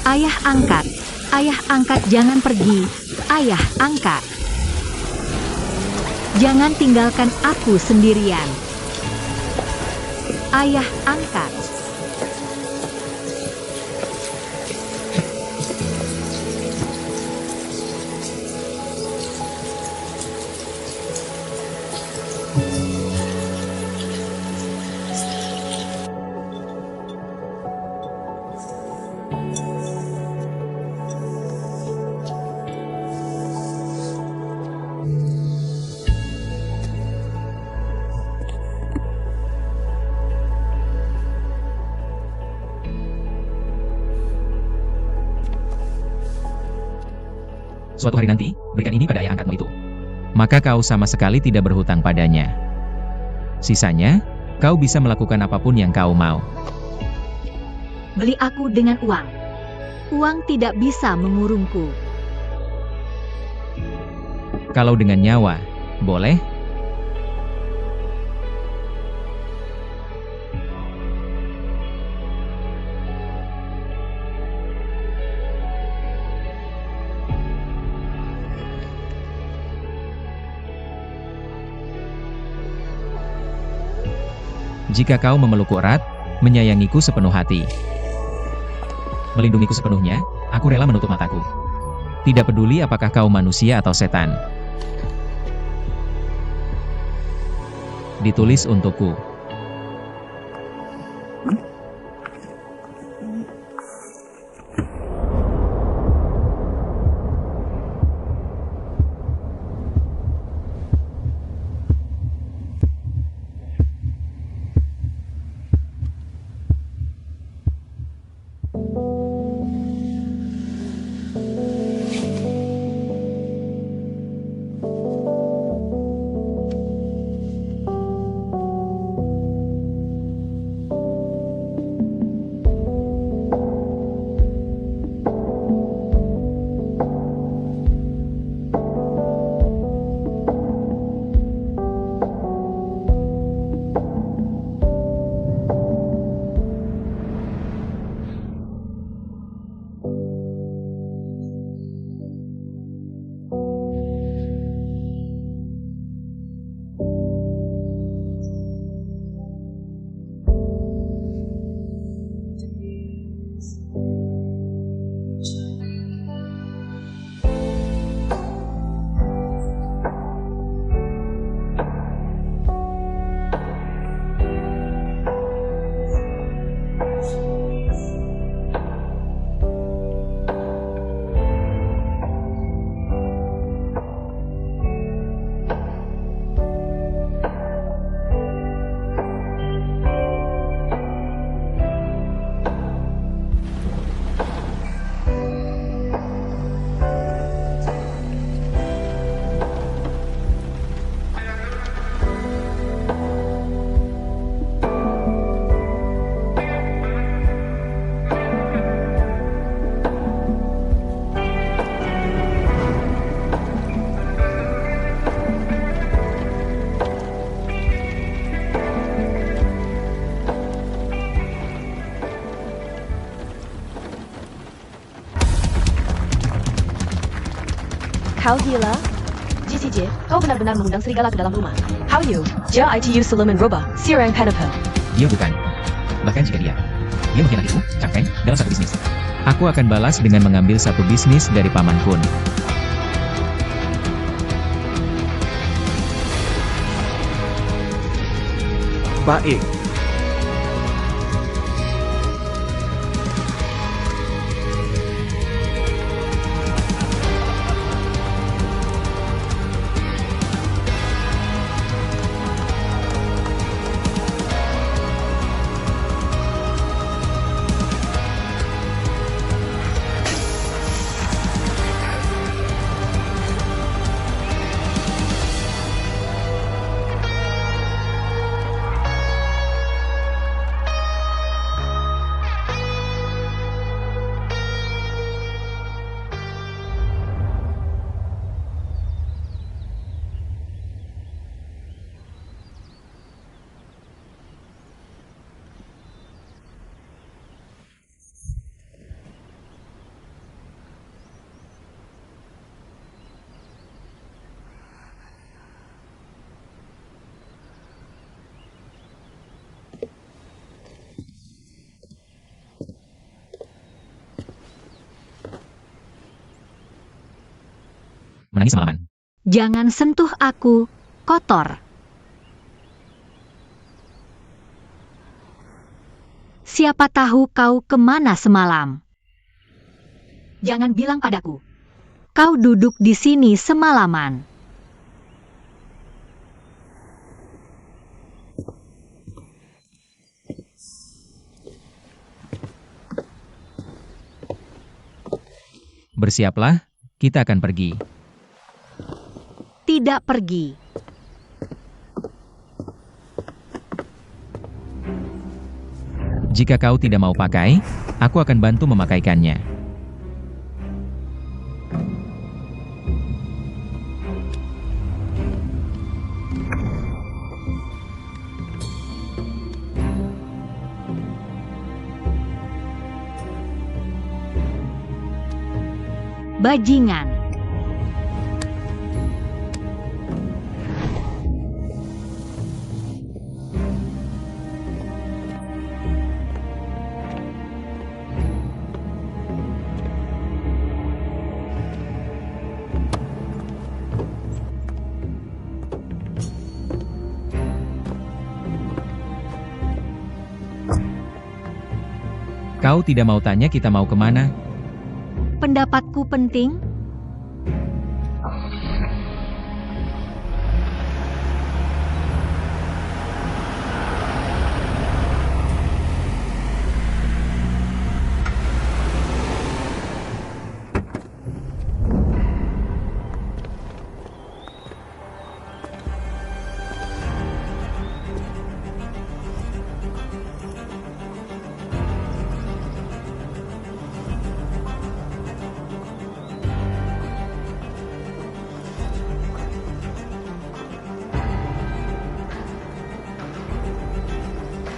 Ayah angkat. Ayah angkat, jangan pergi. Ayah angkat. Jangan tinggalkan aku sendirian. Ayah angkat. Suatu hari nanti, berikan ini pada ayah angkatmu itu. Maka kau sama sekali tidak berhutang padanya. Sisanya, kau bisa melakukan apapun yang kau mau. Beli aku dengan uang. Uang tidak bisa mengurungku. Kalau dengan nyawa, boleh? Jika kau memelukku erat, menyayangiku sepenuh hati, melindungiku sepenuhnya, aku rela menutup mataku. Tidak peduli apakah kau manusia atau setan. Ditulis untukku. Kau gila? GCJ, kau benar-benar mengundang serigala ke dalam rumah. How you? Dia ITU Suleman Roba, Sirang Panapo. Dia bukan. Bahkan jika dia mengkhianatiku, cangkeng, dalam satu bisnis. Aku akan balas dengan mengambil satu bisnis dari Paman Kun. Baik. menangis semalaman. Jangan sentuh aku, kotor. Siapa tahu kau kemana semalam? Jangan bilang padaku. Kau duduk di sini semalaman. Bersiaplah, kita akan pergi. Tidak pergi. Jika kau tidak mau pakai, aku akan bantu memakaikannya. Bajingan. Kau tidak mau tanya kita mau kemana? Pendapatku penting.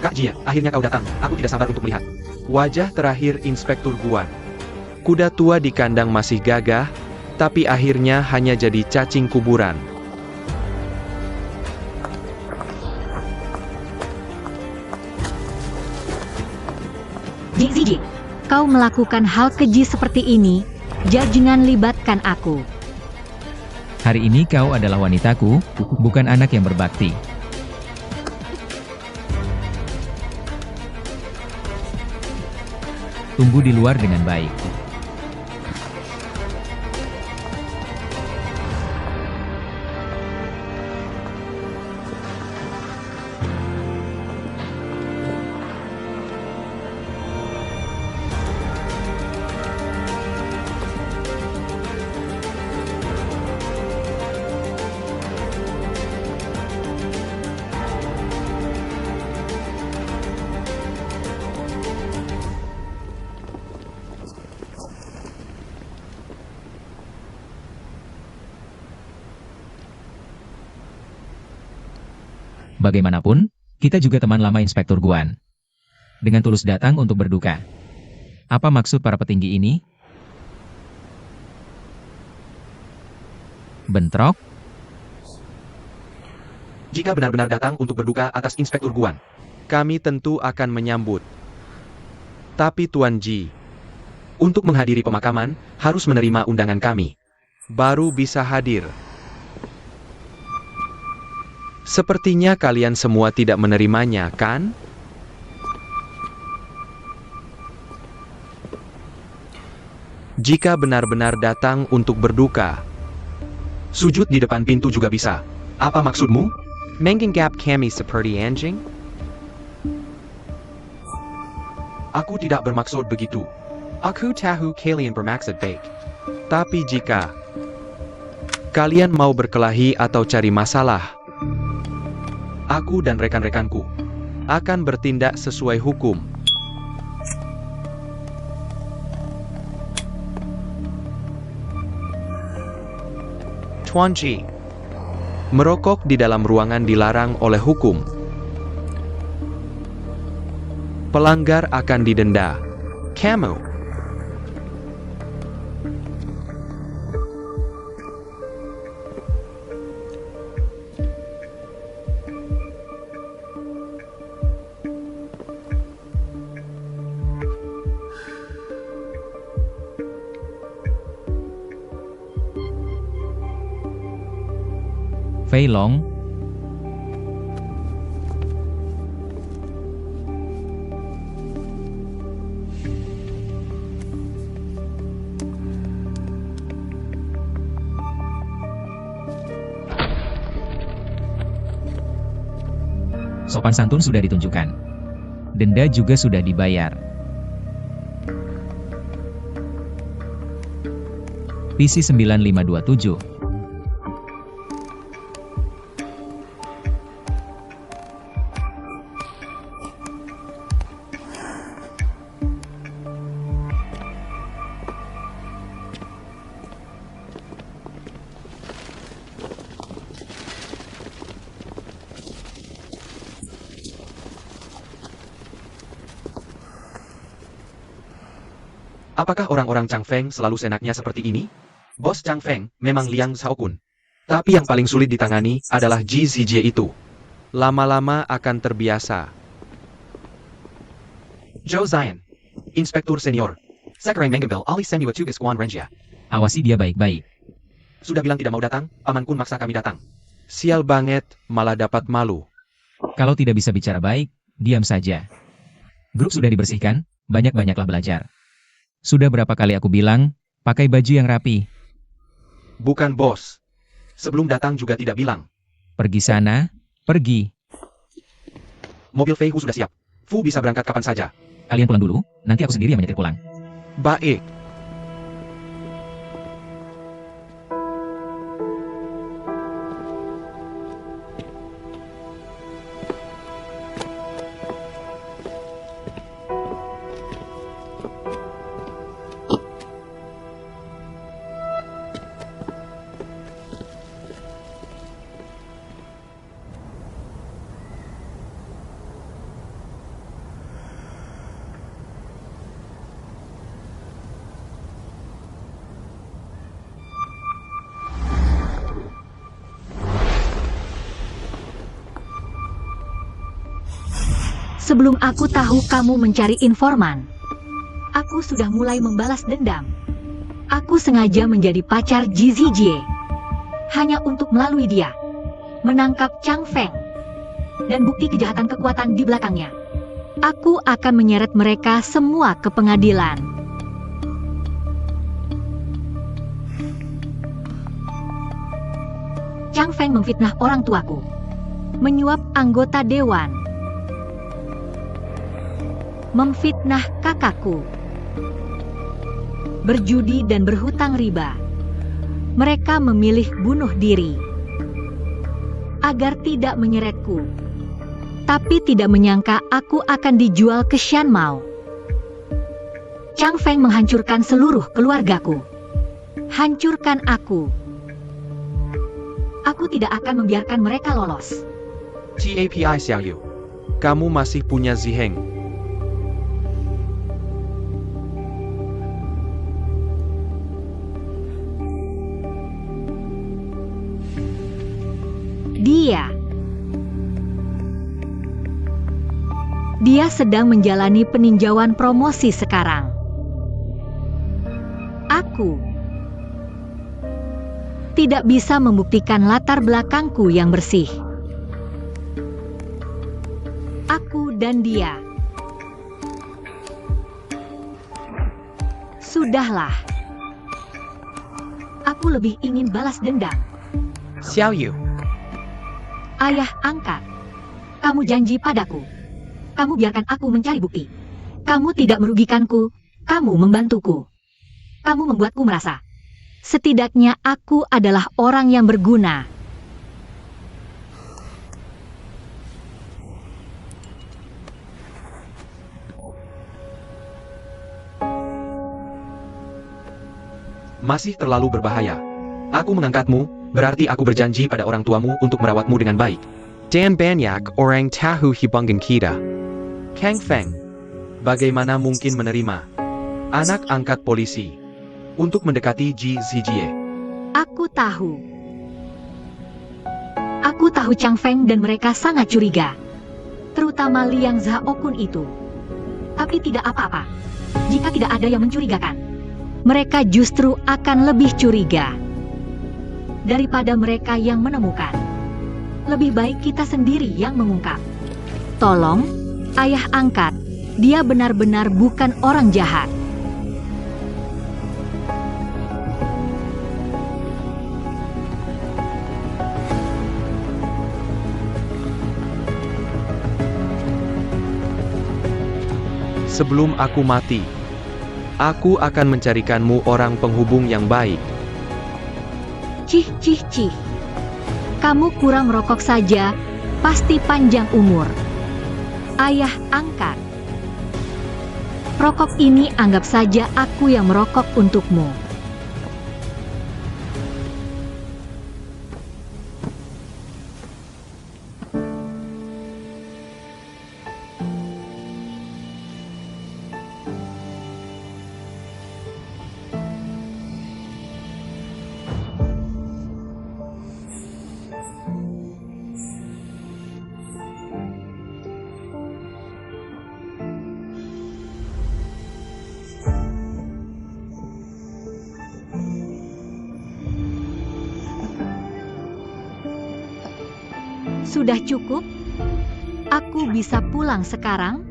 Kak Jia, akhirnya kau datang. Aku tidak sabar untuk melihat. Wajah terakhir Inspektur Guan. Kuda tua di kandang masih gagah, tapi akhirnya hanya jadi cacing kuburan. Jik, kau melakukan hal keji seperti ini, jangan libatkan aku. Hari ini kau adalah wanitaku, bukan anak yang berbakti. Tunggu di luar dengan baik. Bagaimanapun, kita juga teman lama Inspektur Guan. Dengan tulus datang untuk berduka. Apa maksud para petinggi ini? Bentrok? Jika benar-benar datang untuk berduka atas Inspektur Guan, kami tentu akan menyambut. Tapi Tuan Ji, untuk menghadiri pemakaman, harus menerima undangan kami. Baru bisa hadir. Sepertinya kalian semua tidak menerimanya, kan? Jika benar-benar datang untuk berduka, sujud di depan pintu juga bisa. Apa maksudmu? Menganggap kami seperti anjing? Aku tidak bermaksud begitu. Aku tahu kalian bermaksud baik. Tapi jika kalian mau berkelahi atau cari masalah, aku dan rekan-rekanku akan bertindak sesuai hukum. Tuan Ji, merokok di dalam ruangan dilarang oleh hukum. Pelanggar akan didenda. Kamu. Fei Long, sopan santun sudah ditunjukkan. Denda juga sudah dibayar. PC 9527. Apakah orang-orang Chang Feng selalu senaknya seperti ini? Bos Chang Feng memang Liang Xiaokun. Tapi yang paling sulit ditangani adalah Ji Zijie itu. Lama-lama akan terbiasa. Zhou Zion, Inspektur Senior. Sekarang Mengambil alih Seniwa Tugas Guan Renjia. Awasi dia baik-baik. Sudah bilang tidak mau datang, Paman Kun maksa kami datang. Sial banget, malah dapat malu. Kalau tidak bisa bicara baik, diam saja. Grup sudah dibersihkan, banyak-banyaklah belajar. Sudah berapa kali aku bilang, pakai baju yang rapi. Bukan bos. Sebelum datang juga tidak bilang. Pergi sana, pergi. Mobil Fei Hu sudah siap. Fu bisa berangkat kapan saja. Kalian pulang dulu, nanti aku sendiri yang menyetir pulang. Baik. Sebelum aku tahu kamu mencari informan, aku sudah mulai membalas dendam. Aku sengaja menjadi pacar Ji Zijie, hanya untuk melalui dia, menangkap Chang Feng, dan bukti kejahatan kekuatan di belakangnya. Aku akan menyeret mereka semua ke pengadilan. Chang Feng memfitnah orang tuaku, menyuap anggota dewan, memfitnah kakakku, berjudi dan berhutang riba. Mereka memilih bunuh diri agar tidak menyeretku, tapi tidak menyangka aku akan dijual ke Shan Mao. Chang Feng menghancurkan seluruh keluargaku. Hancurkan aku. Aku tidak akan membiarkan mereka lolos. TAPI Xiaoyu. Kamu masih punya Ziheng. Dia sedang menjalani peninjauan promosi sekarang. Aku tidak bisa membuktikan latar belakangku yang bersih. Aku dan dia. Sudahlah. Aku lebih ingin balas dendam. Xiaoyu. Ayah angkat, kamu janji padaku. Kamu biarkan aku mencari bukti. Kamu tidak merugikanku, kamu membantuku. Kamu membuatku merasa, setidaknya aku adalah orang yang berguna. Masih terlalu berbahaya. Aku mengangkatmu, berarti aku berjanji pada orang tuamu untuk merawatmu dengan baik. Dan banyak orang tahu hubungan kita. Kang Feng, bagaimana mungkin menerima anak angkat polisi untuk mendekati Ji Zijie? Aku tahu. Aku tahu Chang Feng dan mereka sangat curiga. Terutama Liang Xiaokun itu. Tapi tidak apa-apa. Jika tidak ada yang mencurigakan, mereka justru akan lebih curiga daripada mereka yang menemukan. Lebih baik kita sendiri yang mengungkap. Tolong, ayah angkat. Dia benar-benar bukan orang jahat. Sebelum aku mati, aku akan mencarikanmu orang penghubung yang baik. Cih, cih, cih. Kamu kurang merokok saja, pasti panjang umur. Ayah angkat. Rokok ini anggap saja aku yang merokok untukmu. Sudah cukup? Aku bisa pulang sekarang?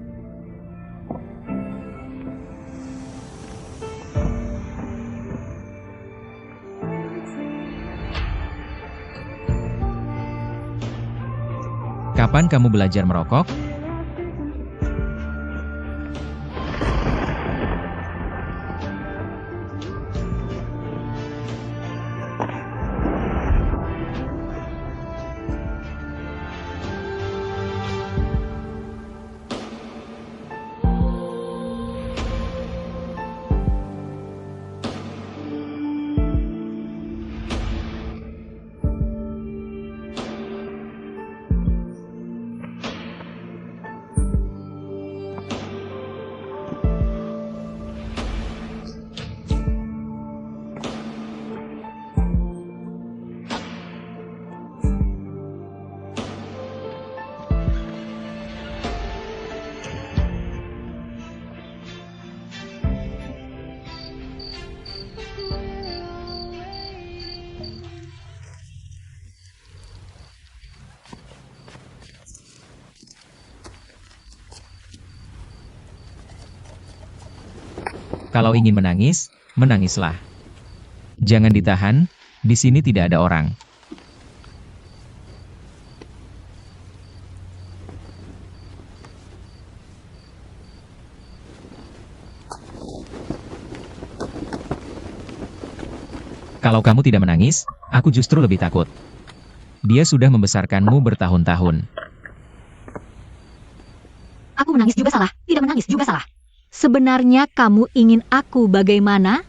Kapan kamu belajar merokok? Kalau ingin menangis, menangislah. Jangan ditahan, di sini tidak ada orang. Kalau kamu tidak menangis, aku justru lebih takut. Dia sudah membesarkanmu bertahun-tahun. Aku menangis juga salah, tidak menangis juga salah. Sebenarnya kamu ingin aku bagaimana?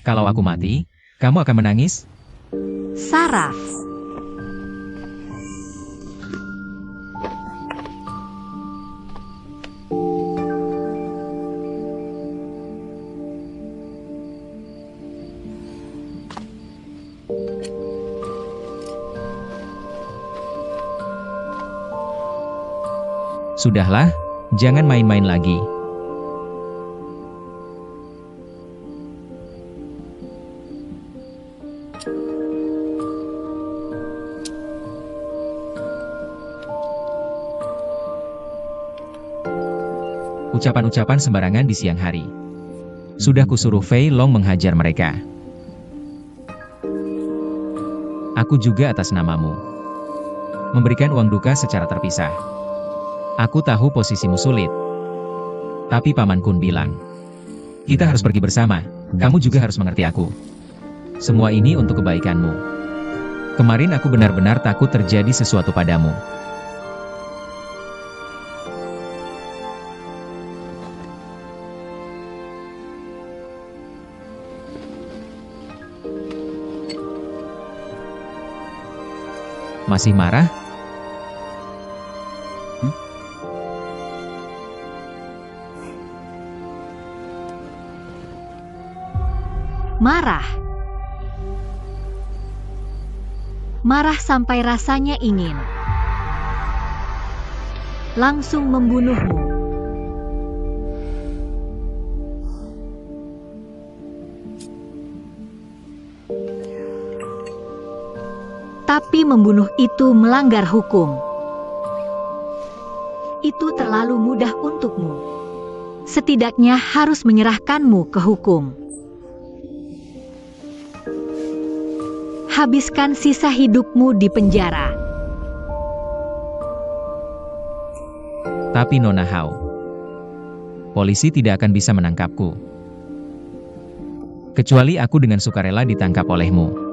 Kalau aku mati, kamu akan menangis? Saraf. Sudahlah, jangan main-main lagi. Ucapan-ucapan sembarangan di siang hari. Sudah kusuruh Fei Long menghajar mereka. Aku juga atas namamu. Memberikan uang duka secara terpisah. Aku tahu posisimu sulit. Tapi Paman Kun bilang, kita harus pergi bersama, kamu juga harus mengerti aku. Semua ini untuk kebaikanmu. Kemarin aku benar-benar takut terjadi sesuatu padamu. Masih marah? Marah. Marah sampai rasanya ingin langsung membunuhmu. Tapi membunuh itu melanggar hukum. Itu terlalu mudah untukmu. Setidaknya harus menyerahkanmu ke hukum. Habiskan sisa hidupmu di penjara. Tapi Nona Hao, polisi tidak akan bisa menangkapku. Kecuali aku dengan sukarela ditangkap olehmu.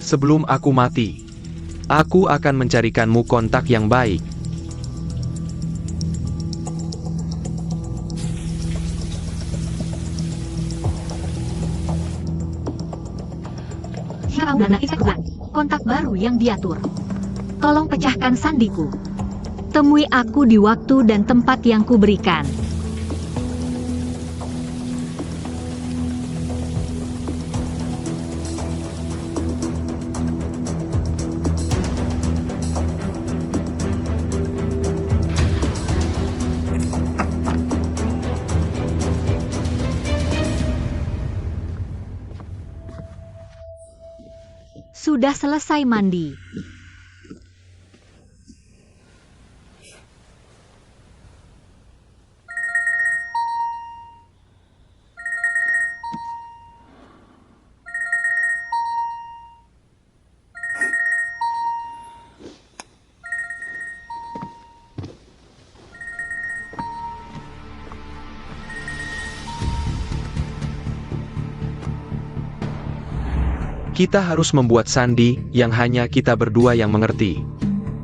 Sebelum aku mati, aku akan mencarikanmu kontak yang baik. Kau dana Isekwan, kontak baru yang diatur. Tolong pecahkan sandiku. Temui aku di waktu dan tempat yang kuberikan. Sudah selesai mandi. Kita harus membuat sandi yang hanya kita berdua yang mengerti.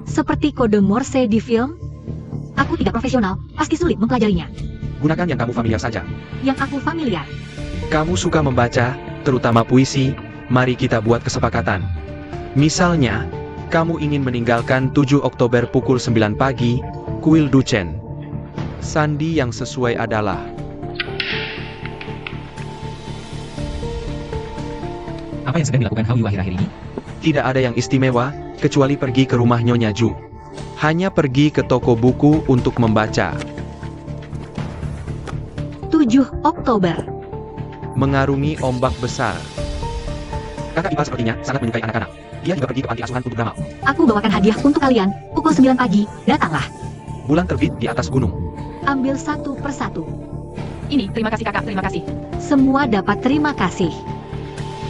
Seperti kode Morse di film? Aku tidak profesional, pasti sulit mempelajarinya. Gunakan yang kamu familiar saja. Yang aku familiar. Kamu suka membaca, terutama puisi, mari kita buat kesepakatan. Misalnya, kamu ingin meninggalkan 7 Oktober pukul 9 pagi, kuil Duchen. Sandi yang sesuai adalah... Apa yang sedang dilakukan Hao Yu akhir-akhir ini? Tidak ada yang istimewa, kecuali pergi ke rumah Nyonya Ju. Hanya pergi ke toko buku untuk membaca. 7 Oktober. Mengarungi ombak besar. Kakak Ipar sepertinya sangat menyukai anak-anak. Dia juga pergi ke panti asuhan untuk beramal. Aku bawakan hadiah untuk kalian. Pukul 9 pagi, datanglah. Bulan terbit di atas gunung. Ambil satu persatu. Ini, terima kasih kakak, terima kasih. Semua dapat terima kasih.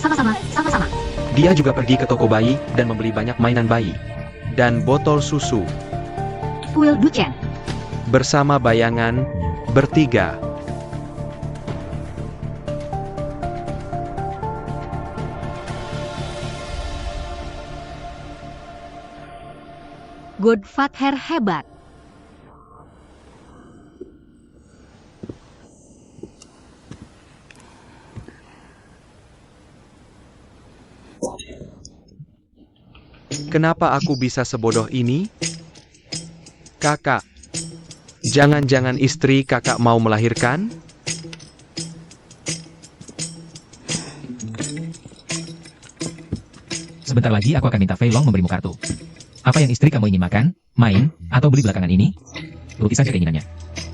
Sama-sama, sama-sama. Dia juga pergi ke toko bayi dan membeli banyak mainan bayi. Dan botol susu. Kuil Duchen. Bersama bayangan, bertiga. Godfather hebat. Kenapa aku bisa sebodoh ini? Kakak. Jangan-jangan istri kakak mau melahirkan? Sebentar lagi aku akan minta Fei Long memberimu kartu. Apa yang istri kamu ingin makan, main, atau beli belakangan ini? Turuti saja keinginannya.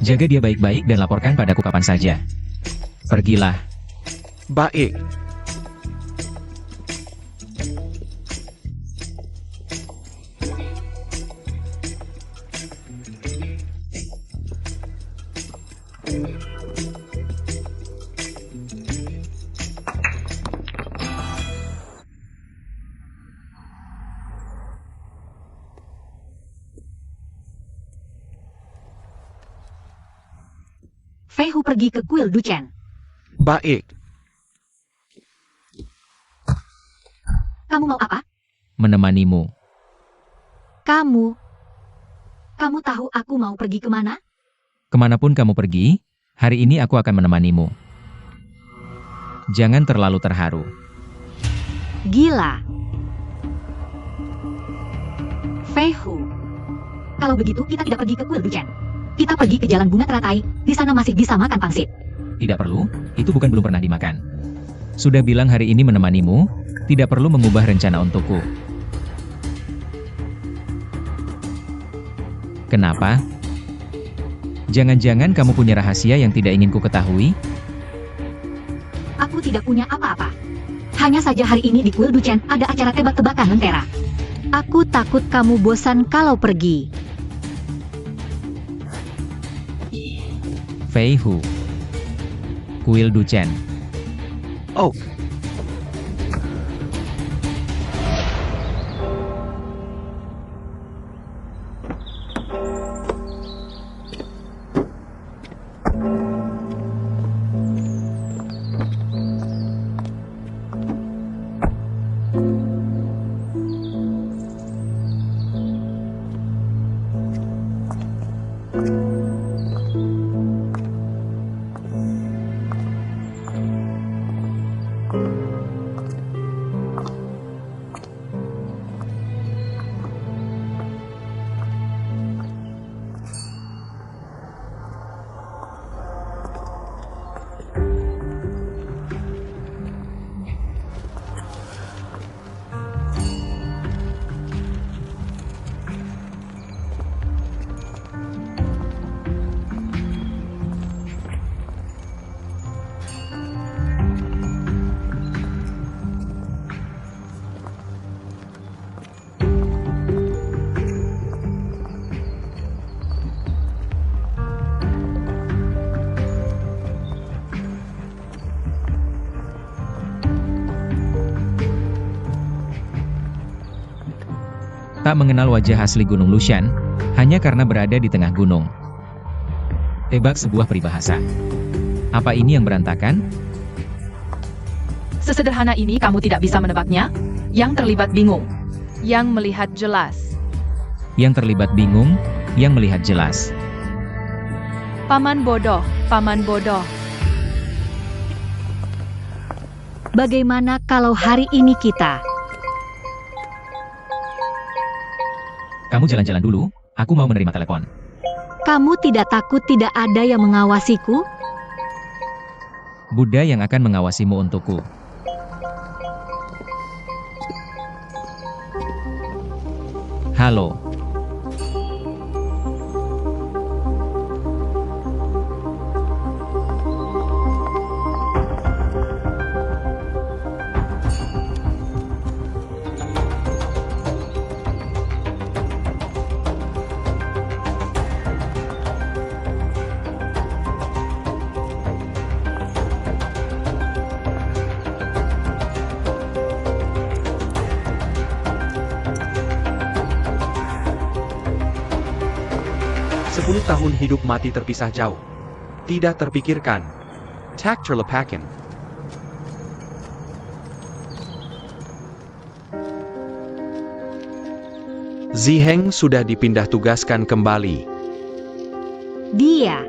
Jaga dia baik-baik dan laporkan padaku kapan saja. Pergilah. Baik. Fei Hu pergi ke kuil Duchen. Baik. Kamu mau apa? Menemanimu. Kamu tahu aku mau pergi kemana? Kemanapun kamu pergi, hari ini aku akan menemanimu. Jangan terlalu terharu. Gila. Fei Hu. Kalau begitu kita tidak pergi ke kuil Duchen. Kita pergi ke Jalan Bunga Teratai, di sana masih bisa makan pangsit. Tidak perlu, itu bukan belum pernah dimakan. Sudah bilang hari ini menemanimu, tidak perlu mengubah rencana untukku. Kenapa? Jangan-jangan kamu punya rahasia yang tidak ingin ku ketahui? Aku tidak punya apa-apa. Hanya saja hari ini di kuil Duchen ada acara tebak-tebakan lentera. Aku takut kamu bosan kalau pergi. Fei Hu. Kuil Duchen. Oh, Tak mengenal wajah asli Gunung Lushan, hanya karena berada di tengah gunung. Tebak sebuah peribahasa. Apa ini yang berantakan? Sesederhana ini kamu tidak bisa menebaknya? Yang terlibat bingung. Yang melihat jelas. Yang terlibat bingung, yang melihat jelas. Paman bodoh, paman bodoh. Bagaimana kalau hari ini kita? Kamu jalan-jalan dulu, aku mau menerima telepon. Kamu tidak takut tidak ada yang mengawasiku? Buddha yang akan mengawasimu untukku. Halo. Sepuluh tahun hidup mati terpisah jauh. Tidak terpikirkan. Tak terlupakan. Ziheng sudah dipindah tugaskan kembali. Dia.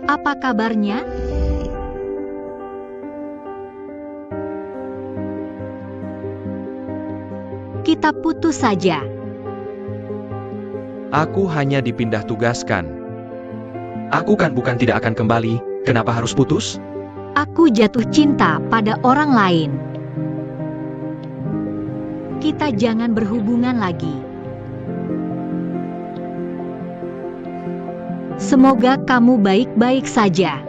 Apa kabarnya? Kita putus saja. Aku hanya dipindah tugaskan. Aku kan bukan tidak akan kembali, kenapa harus putus? Aku jatuh cinta pada orang lain. Kita jangan berhubungan lagi. Semoga kamu baik-baik saja.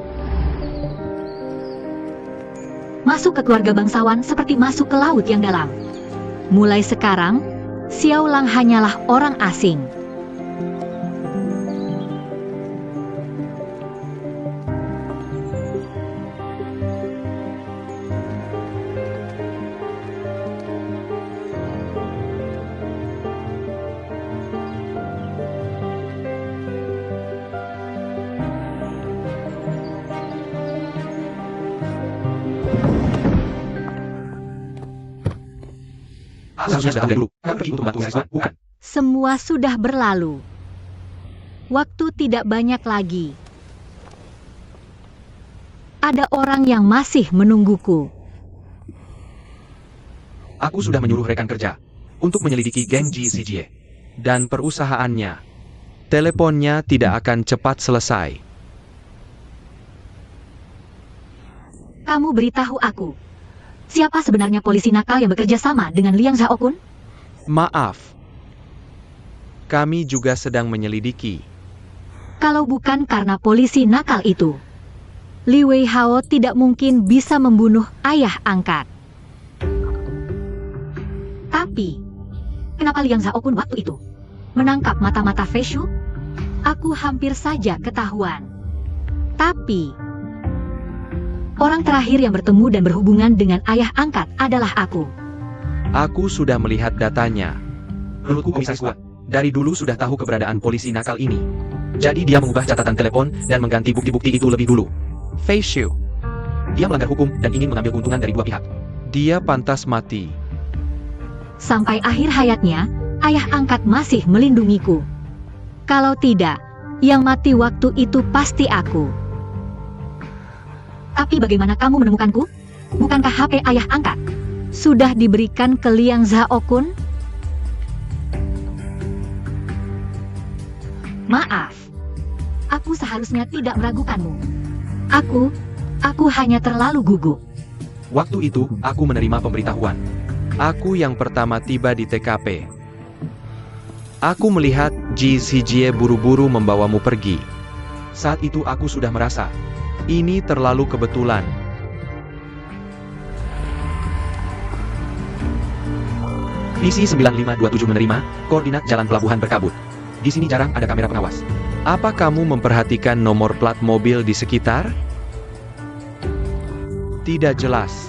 Masuk ke keluarga bangsawan seperti masuk ke laut yang dalam. Mulai sekarang, Xiao Lang hanyalah orang asing. Seharusnya sudah tahu dari dulu. Kau pergi untuk membantu siswa, bukan? Semua sudah berlalu. Waktu tidak banyak lagi. Ada orang yang masih menungguku. Aku sudah menyuruh rekan kerja untuk menyelidiki geng GCJ dan perusahaannya. Teleponnya tidak akan cepat selesai. Kamu beritahu aku. Siapa sebenarnya polisi nakal yang bekerja sama dengan Liang Zhaokun? Maaf. Kami juga sedang menyelidiki. Kalau bukan karena polisi nakal itu, Li Weihao tidak mungkin bisa membunuh ayah angkat. Tapi, kenapa Liang Zhaokun waktu itu menangkap mata-mata Fei Shu? Aku hampir saja ketahuan. Tapi, orang terakhir yang bertemu dan berhubungan dengan ayah angkat adalah aku. Aku sudah melihat datanya. Menurutku komisaris kuat dari dulu sudah tahu keberadaan polisi nakal ini. Jadi dia mengubah catatan telepon dan mengganti bukti-bukti itu lebih dulu. Fei Shu. Dia melanggar hukum dan ingin mengambil keuntungan dari dua pihak. Dia pantas mati. Sampai akhir hayatnya, ayah angkat masih melindungiku. Kalau tidak, yang mati waktu itu pasti aku. Tapi bagaimana kamu menemukanku? Bukankah HP ayah angkat sudah diberikan ke Liang Zhaokun? Maaf, aku seharusnya tidak meragukanmu. Aku hanya terlalu gugup. Waktu itu, aku menerima pemberitahuan. Aku yang pertama tiba di TKP. Aku melihat Ji Xijie buru-buru membawamu pergi. Saat itu aku sudah merasa, ini terlalu kebetulan. Visi 9527 menerima, koordinat jalan pelabuhan berkabut. Di sini jarang ada kamera pengawas. Apa kamu memperhatikan nomor plat mobil di sekitar? Tidak jelas.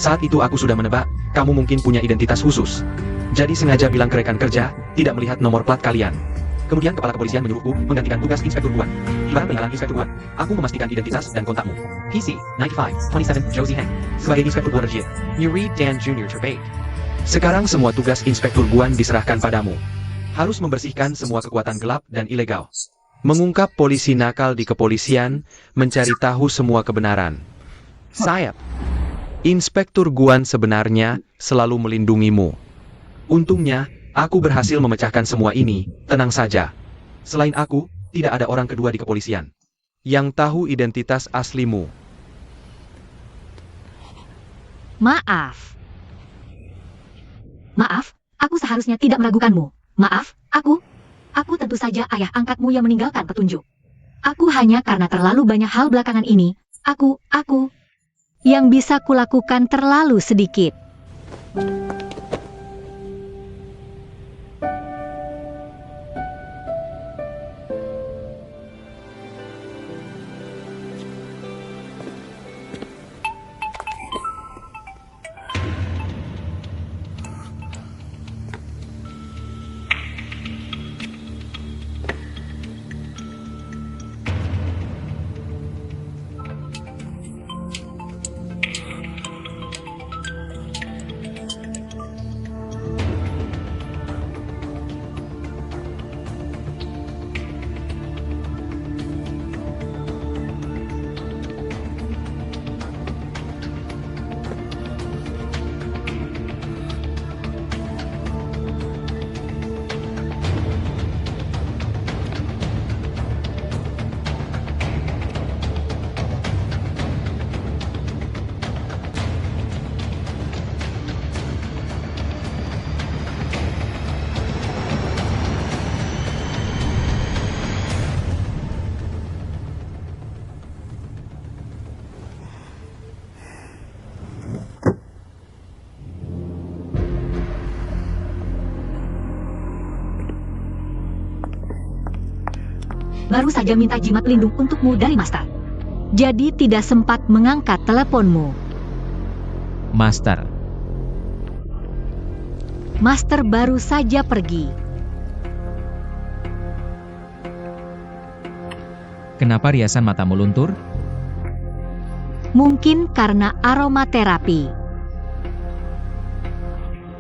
Saat itu aku sudah menebak, kamu mungkin punya identitas khusus. Jadi sengaja bilang ke rekan kerja, tidak melihat nomor plat kalian. Kemudian kepala kepolisian menyuruhku menggantikan tugas Inspektur Guan. Ibarat pengenalan Inspektur Guan, aku memastikan identitas dan kontakmu. PC 9527 Josie Heng sebagai Inspektur Guan Rejie. Yuri Dan Jr. terbaik. Sekarang semua tugas Inspektur Guan diserahkan padamu. Harus membersihkan semua kekuatan gelap dan ilegal. Mengungkap polisi nakal di kepolisian, mencari tahu semua kebenaran. Sayap. Inspektur Guan sebenarnya selalu melindungimu. Untungnya, aku berhasil memecahkan semua ini, tenang saja. Selain aku, tidak ada orang kedua di kepolisian yang tahu identitas aslimu. Maaf. Maaf, aku seharusnya tidak meragukanmu. Maaf, aku tentu saja ayah angkatmu yang meninggalkan petunjuk. Aku hanya karena terlalu banyak hal belakangan ini, aku, yang bisa kulakukan terlalu sedikit. Baru saja minta jimat pelindung untukmu dari Master. Jadi tidak sempat mengangkat teleponmu. Master, Master baru saja pergi. kenapa riasan matamu luntur? Mungkin karena aromaterapi.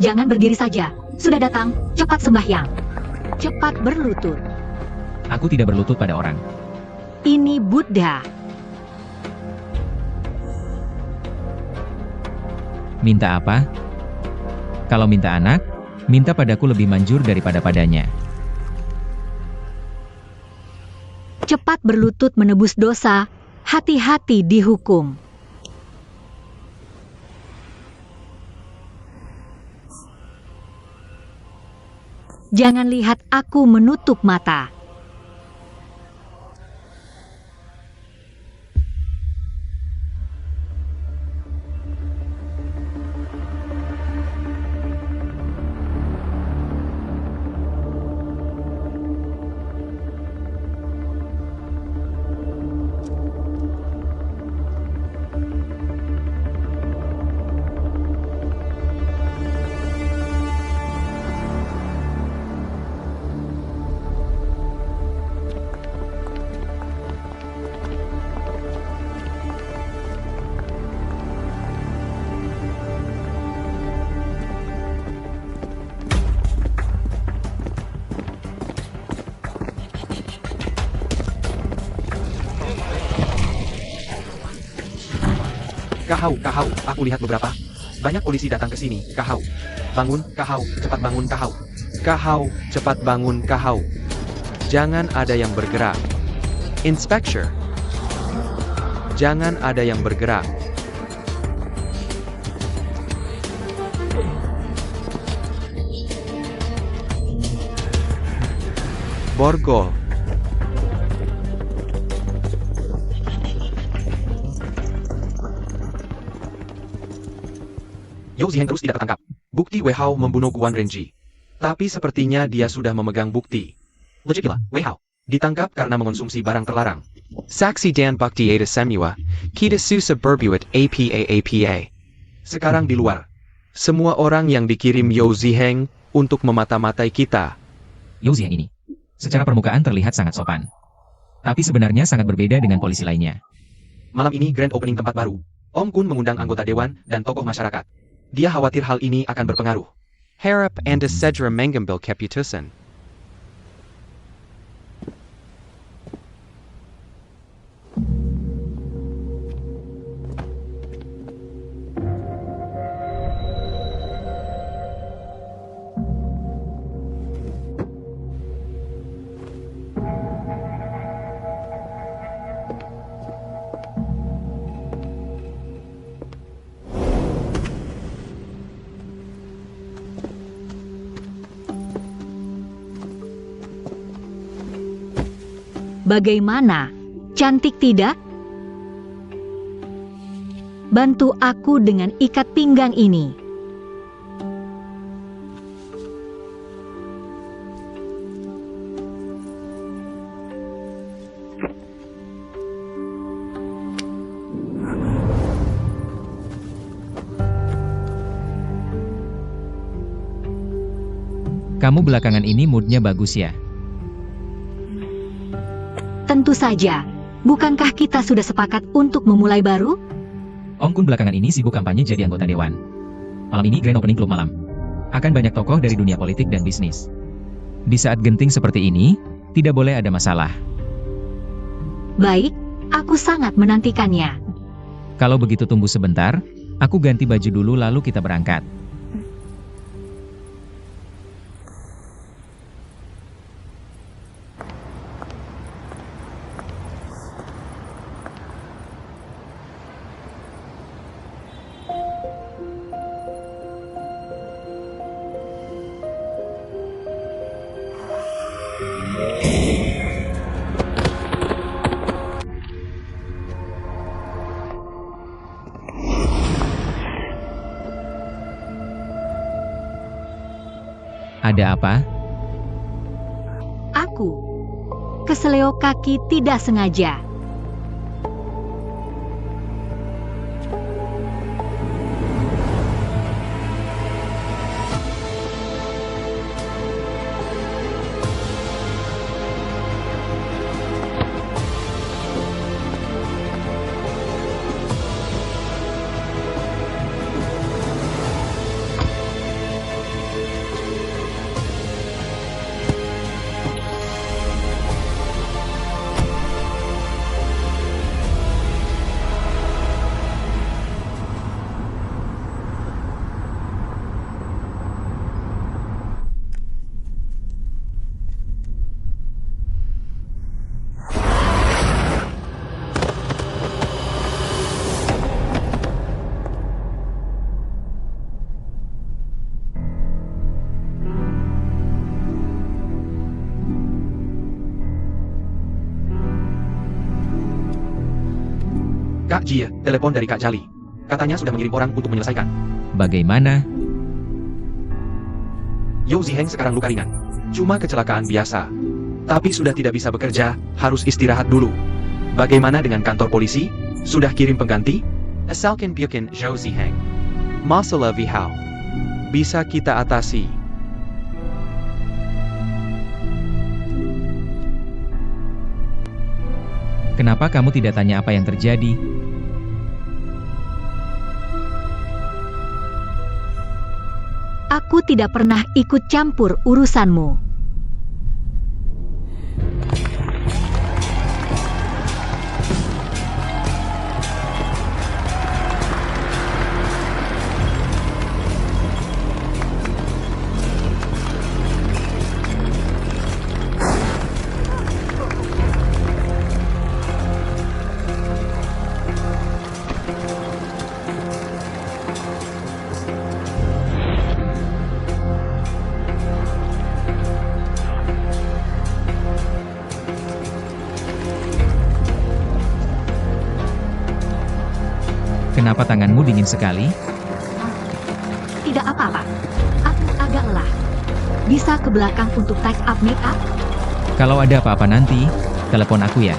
Jangan berdiri saja. Sudah datang, cepat sembahyang. Cepat berlutut. Aku tidak berlutut pada orang. Ini Buddha. Minta apa? Kalau minta anak, minta padaku lebih manjur daripada padanya. Cepat berlutut menebus dosa, hati-hati dihukum. Jangan lihat aku menutup mata. Kahau, aku lihat beberapa. Banyak polisi datang ke sini, Kahau. Bangun, Kahau, cepat bangun, Kahau. Kahau, cepat bangun, Kahau. Jangan ada yang bergerak. Inspector. Jangan ada yang bergerak. Borgol. Yao Ziheng terus tidak tertangkap. Bukti Wei Hao membunuh Guan Renji. Tapi sepertinya dia sudah memegang bukti. Logiklah, Wei Hao ditangkap karena mengonsumsi barang terlarang. Saksi Dan Bukti Ada Semua, Kita Susa Berbuat APA. Sekarang di luar. Semua orang yang dikirim Yao Ziheng untuk memata-matai kita. Yao Ziheng ini, secara permukaan terlihat sangat sopan. Tapi sebenarnya sangat berbeda dengan polisi lainnya. Malam ini grand opening tempat baru. Om Kun mengundang anggota dewan dan tokoh masyarakat. Dia khawatir hal ini akan berpengaruh. Harap Anda segera mengambil keputusan. Bagaimana? Cantik tidak? Bantu aku dengan ikat pinggang ini. Kamu belakangan ini moodnya bagus ya? Tentu saja. Bukankah kita sudah sepakat untuk memulai baru? Om Kun belakangan ini sibuk kampanye jadi anggota dewan. Malam ini grand opening klub malam. Akan banyak tokoh dari dunia politik dan bisnis. Di saat genting seperti ini, tidak boleh ada masalah. Baik, aku sangat menantikannya. Kalau begitu tunggu sebentar, aku ganti baju dulu lalu kita berangkat. Ada apa? Aku. Keseleo kaki tidak sengaja. Kak Jie, telepon dari Kak Jali. Katanya sudah mengirim orang untuk menyelesaikan. Bagaimana? Yao Ziheng sekarang luka ringan. Cuma kecelakaan biasa. Tapi sudah tidak bisa bekerja, harus istirahat dulu. Bagaimana dengan kantor polisi? Sudah kirim pengganti? Asalkan bukan Zhou Ziheng. Masalah Vihao. Bisa kita atasi. Kenapa kamu tidak tanya apa yang terjadi? Aku tidak pernah ikut campur urusanmu. Kenapa tanganmu dingin sekali? Tidak apa-apa. Aku agak lelah. Bisa ke belakang untuk take up make up? Kalau ada apa-apa nanti, telepon aku ya.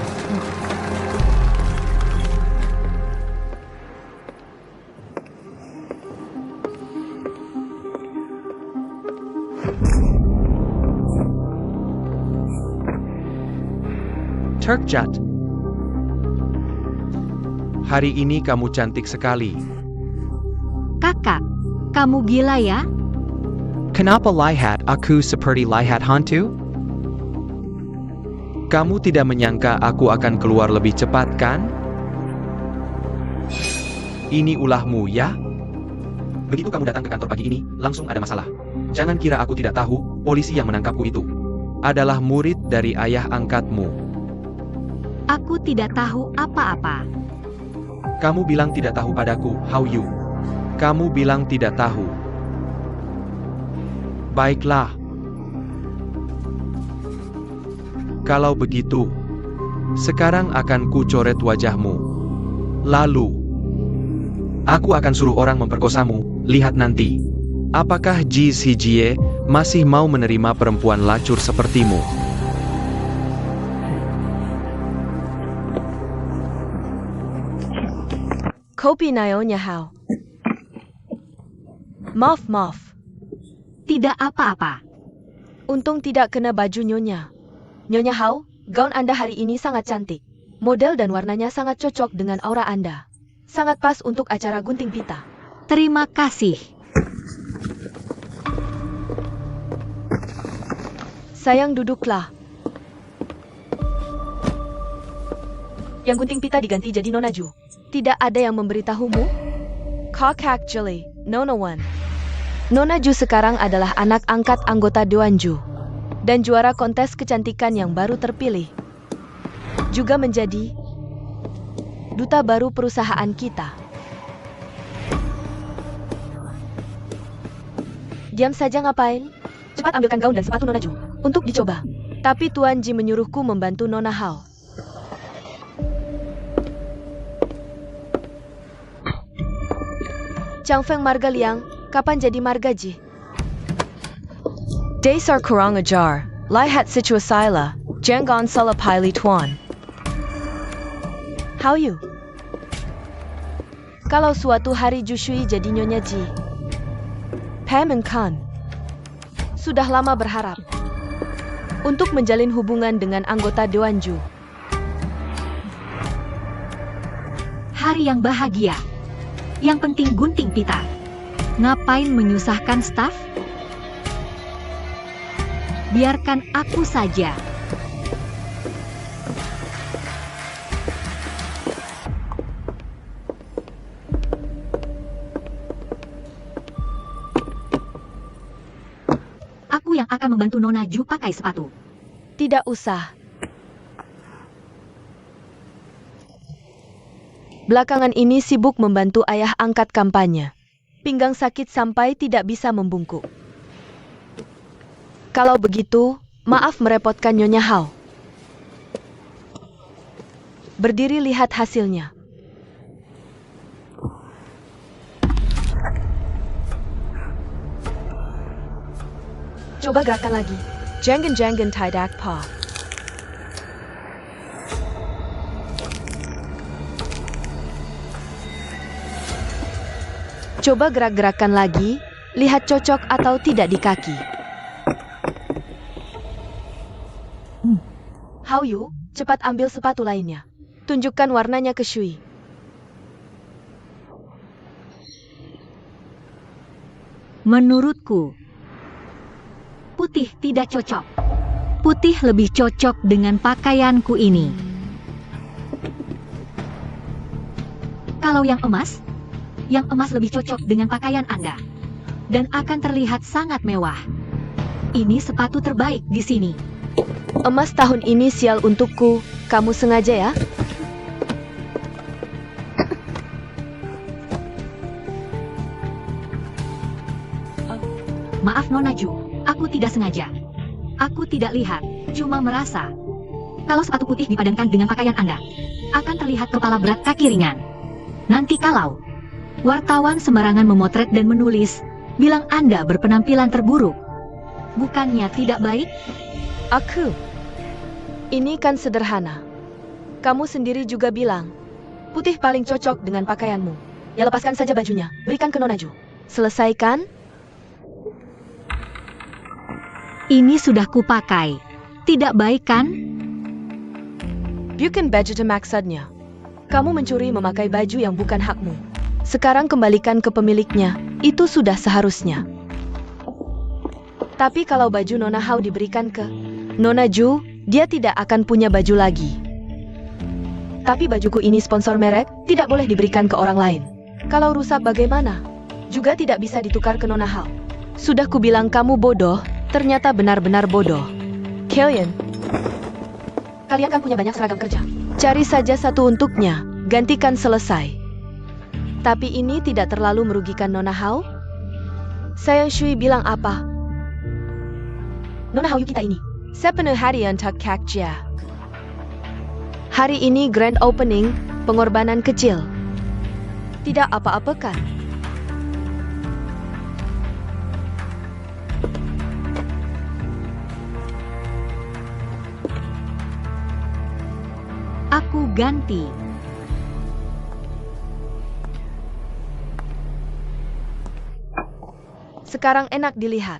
Turkjat. Hari ini kamu cantik sekali. Kakak, kamu gila ya? Kenapa lihat aku seperti lihat hantu? Kamu tidak menyangka aku akan keluar lebih cepat kan? Ini ulahmu ya? Begitu kamu datang ke kantor pagi ini, langsung ada masalah. Jangan kira aku tidak tahu, polisi yang menangkapku itu adalah murid dari ayah angkatmu. Aku tidak tahu apa-apa. Kamu bilang tidak tahu padaku, Hao Yu. Kamu bilang tidak tahu. Baiklah. Kalau begitu, sekarang akan ku coret wajahmu. Lalu, aku akan suruh orang memperkosamu. Lihat nanti. Apakah Ji Zijie masih mau menerima perempuan lacur sepertimu? Kopi naonya Hao. Maaf. Tidak apa-apa. Untung tidak kena baju Nyonya. Nyonya Hao, gaun Anda hari ini sangat cantik. Model dan warnanya sangat cocok dengan aura Anda. Sangat pas untuk acara gunting pita. Terima kasih. Sayang, duduklah. Yang gunting pita diganti jadi Nona Ju. Tidak ada yang memberitahumu? Kakak Jeli, Nona Wan. Nona Ju sekarang adalah anak angkat anggota Dewan Ju. Dan juara kontes kecantikan yang baru terpilih. Juga menjadi duta baru perusahaan kita. Diam saja ngapain? Cepat ambilkan gaun dan sepatu Nona Ju untuk dicoba. Tapi Tuan Ji menyuruhku membantu Nona Hao. Chang Feng Marga Liang, kapan jadi Marga Ji? Dasar kurang ajar, lihat situasilah, jangan salah pilih Tuan. Hao Yu. Kalau suatu hari Jushui jadi Nyonya Ji. Paman Kan. Sudah lama berharap untuk menjalin hubungan dengan anggota Dewan Ju. Hari yang bahagia. Yang penting gunting pita. Ngapain menyusahkan staf? Biarkan aku saja. Aku yang akan membantu Nona Ju pakai sepatu. Tidak usah. Belakangan ini sibuk membantu ayah angkat kampanye. Pinggang sakit sampai tidak bisa membungkuk. Kalau begitu, maaf merepotkan Nyonya Hao. Berdiri lihat hasilnya. Coba gerakan lagi. Jangan tidak pa. Coba gerak-gerakan lagi, lihat cocok atau tidak di kaki. Hao Yu, cepat ambil sepatu lainnya. Tunjukkan warnanya ke Shui. Menurutku, putih tidak cocok. Putih lebih cocok dengan pakaianku ini. Kalau yang emas lebih cocok dengan pakaian Anda. Dan akan terlihat sangat mewah. Ini sepatu terbaik di sini. Emas tahun ini sial untukku, kamu sengaja ya? Maaf Nona Ju, aku tidak sengaja. Aku tidak lihat, cuma merasa. Kalau sepatu putih dipadankan dengan pakaian Anda, akan terlihat kepala berat kaki ringan. Nanti kalau wartawan sembarangan memotret dan menulis, bilang Anda berpenampilan terburuk. Bukannya tidak baik? Ini kan sederhana. Kamu sendiri juga bilang, putih paling cocok dengan pakaianmu. Ya lepaskan saja bajunya, berikan ke Nona Ju. Selesaikan? Ini sudah kupakai. Tidak baik kan? Bukan baju maksudnya. Kamu mencuri memakai baju yang bukan hakmu. Sekarang kembalikan ke pemiliknya, itu sudah seharusnya. Tapi kalau baju Nona Hao diberikan ke Nona Ju, dia tidak akan punya baju lagi. Tapi bajuku ini sponsor merek, tidak boleh diberikan ke orang lain. Kalau rusak bagaimana? Juga tidak bisa ditukar ke Nona Hao. Sudah kubilang kamu bodoh, ternyata benar-benar bodoh. Kalian kan punya banyak seragam kerja. Cari saja satu untuknya, gantikan selesai. Tapi ini tidak terlalu merugikan Nona Hao? Saya Shui bilang apa? Nona Hao kita ini. Sepenuh hari untuk Kakja. Hari ini grand opening, pengorbanan kecil. Tidak apa-apa kan? Aku ganti. Sekarang enak dilihat.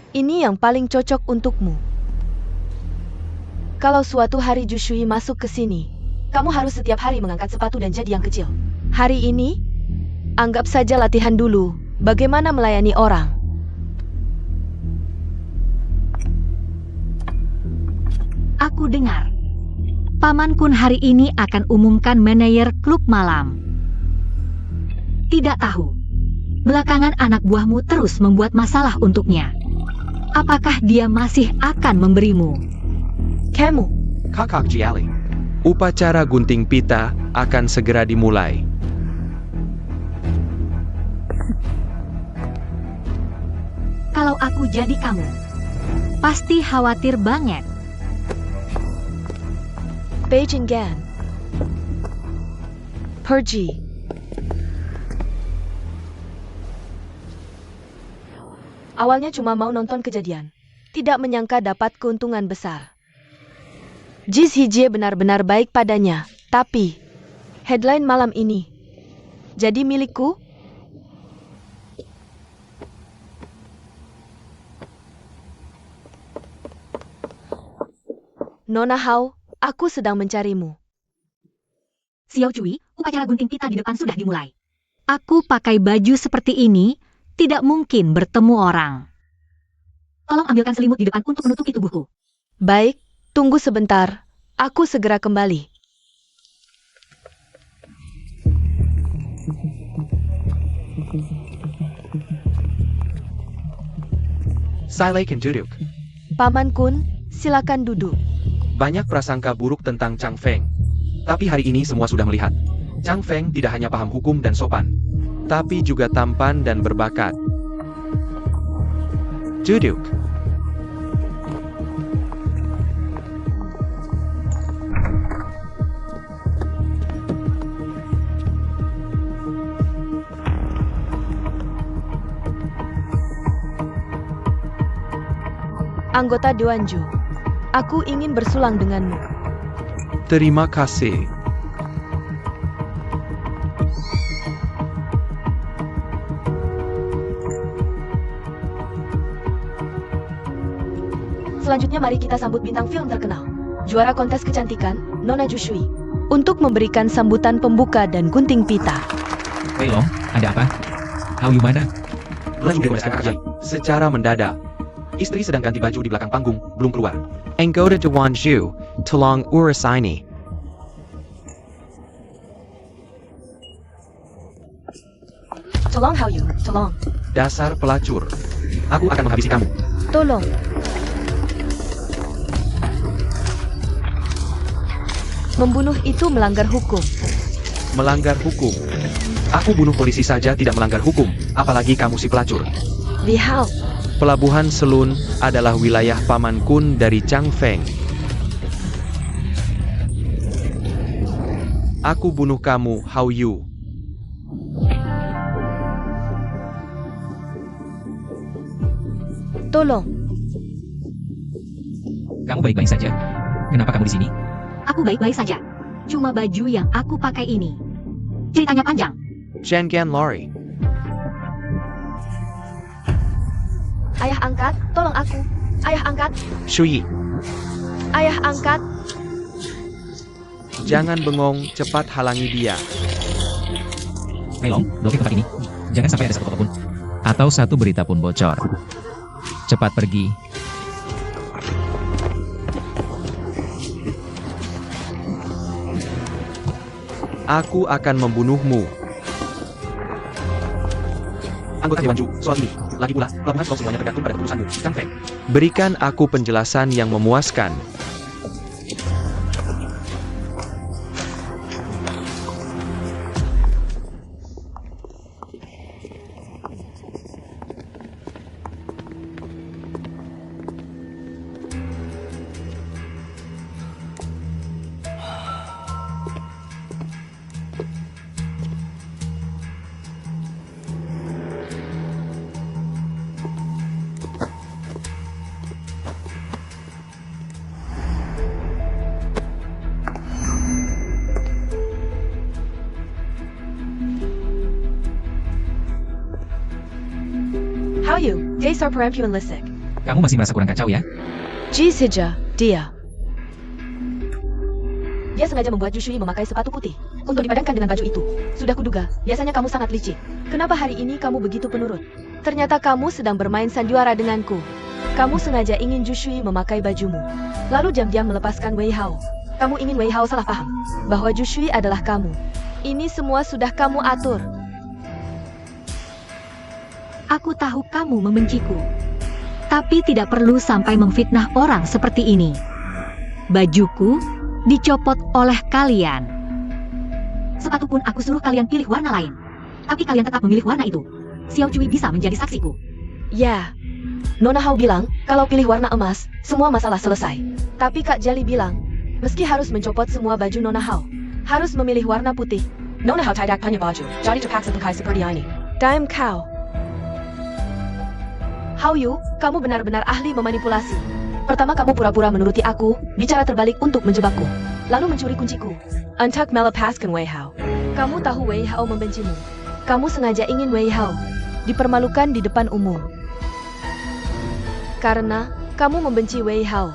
Ini yang paling cocok untukmu. Kalau suatu hari Jushui masuk ke sini, kamu harus setiap hari mengangkat sepatu dan jadi yang kecil. Hari ini, anggap saja latihan dulu, bagaimana melayani orang. Aku dengar. Paman Kun hari ini akan umumkan manajer klub malam. Tidak tahu. Belakangan anak buahmu terus membuat masalah untuknya. Apakah dia masih akan memberimu? Kamu. Kakak Jiali. Upacara gunting pita akan segera dimulai. Kalau aku jadi kamu, pasti khawatir banget. Beijing Gan. Pergi. Awalnya cuma mau nonton kejadian. Tidak menyangka dapat keuntungan besar. Jiz Hijie benar-benar baik padanya. Tapi, headline malam ini jadi milikku? Nona Hao, aku sedang mencarimu. Xiao Cui, upacara gunting pita di depan sudah dimulai. Aku pakai baju seperti ini, tidak mungkin bertemu orang. Tolong ambilkan selimut di depan untuk menutupi tubuhku. Baik, tunggu sebentar. Aku segera kembali. Silakan duduk. Paman Kun, silakan duduk. Banyak prasangka buruk tentang Chang Feng. Tapi hari ini semua sudah melihat. Chang Feng tidak hanya paham hukum dan sopan, tapi juga tampan dan berbakat. Duduk. Anggota Dewan Ju. Aku ingin bersulang denganmu. Terima kasih. Selanjutnya mari kita sambut bintang film terkenal, juara kontes kecantikan, Nona Ju Shui, untuk memberikan sambutan pembuka dan gunting pita. Wei Long, ada apa? How you mana? Lalu dibereskan kerja secara mendadak. Istri sedang ganti baju di belakang panggung, belum keluar. Anggota Dewan Ju, tolong urus ini. Tolong How You, tolong. Dasar pelacur. Aku akan menghabisi kamu. Tolong. Membunuh itu melanggar hukum. Melanggar hukum. Aku bunuh polisi saja tidak melanggar hukum, apalagi kamu si pelacur. Li Hao, Pelabuhan Selun adalah wilayah Paman Kun dari Changfeng. Aku bunuh kamu, Hao Yu. tolong. Kamu baik-baik saja. Kenapa kamu di sini? Aku baik-baik saja. Cuma baju yang aku pakai ini. Ceritanya panjang. Zhengan Lori. Ayah angkat, tolong aku. Ayah angkat, Shui. ayah angkat. Jangan bengong, cepat halangi dia. Wei Long, blokir tempat ini. Jangan sampai ada satu foto pun. Atau satu berita pun bocor. Cepat pergi. Aku akan membunuhmu. Anggota Dewan Ju, soal ini. Lagi pula, pelabuhan Selong semuanya tergantung pada keputusanmu, Changfeng. Berikan aku penjelasan yang memuaskan. How you, Desar Perampuan Lisik. Kamu masih merasa kurang kacau ya? Ji Sija, dia. Dia sengaja membuat Ju Shui memakai sepatu putih untuk dipadankan dengan baju itu. Sudah kuduga, biasanya kamu sangat licik. Kenapa hari ini kamu begitu penurut? Ternyata kamu sedang bermain sandiwara denganku. Kamu sengaja ingin Ju Shui memakai bajumu, lalu diam-diam melepaskan Wei Hao. Kamu ingin Wei Hao salah paham bahwa Ju Shui adalah kamu. Ini semua sudah kamu atur. Aku tahu kamu membenciku. Tapi tidak perlu sampai memfitnah orang seperti ini. Bajuku dicopot oleh kalian. Sepatu pun aku suruh kalian pilih warna lain. Tapi kalian tetap memilih warna itu. Xiao Cui bisa menjadi saksiku. Ya, Nona Hao bilang kalau pilih warna emas, semua masalah selesai. Tapi Kak Jali bilang, meski harus mencopot semua baju Nona Hao, harus memilih warna putih. Nona Hao tidak punya baju, jadi terpaksa pakai seperti ini. Dime Cow. Hao Yu, kamu benar-benar ahli memanipulasi. Pertama kamu pura-pura menuruti aku, bicara terbalik untuk menjebakku, lalu mencuri kunciku. Untuk melepaskan Wei Hao. Kamu tahu Wei Hao membencimu. Kamu sengaja ingin Wei Hao dipermalukan di depan umum. Karena kamu membenci Wei Hao.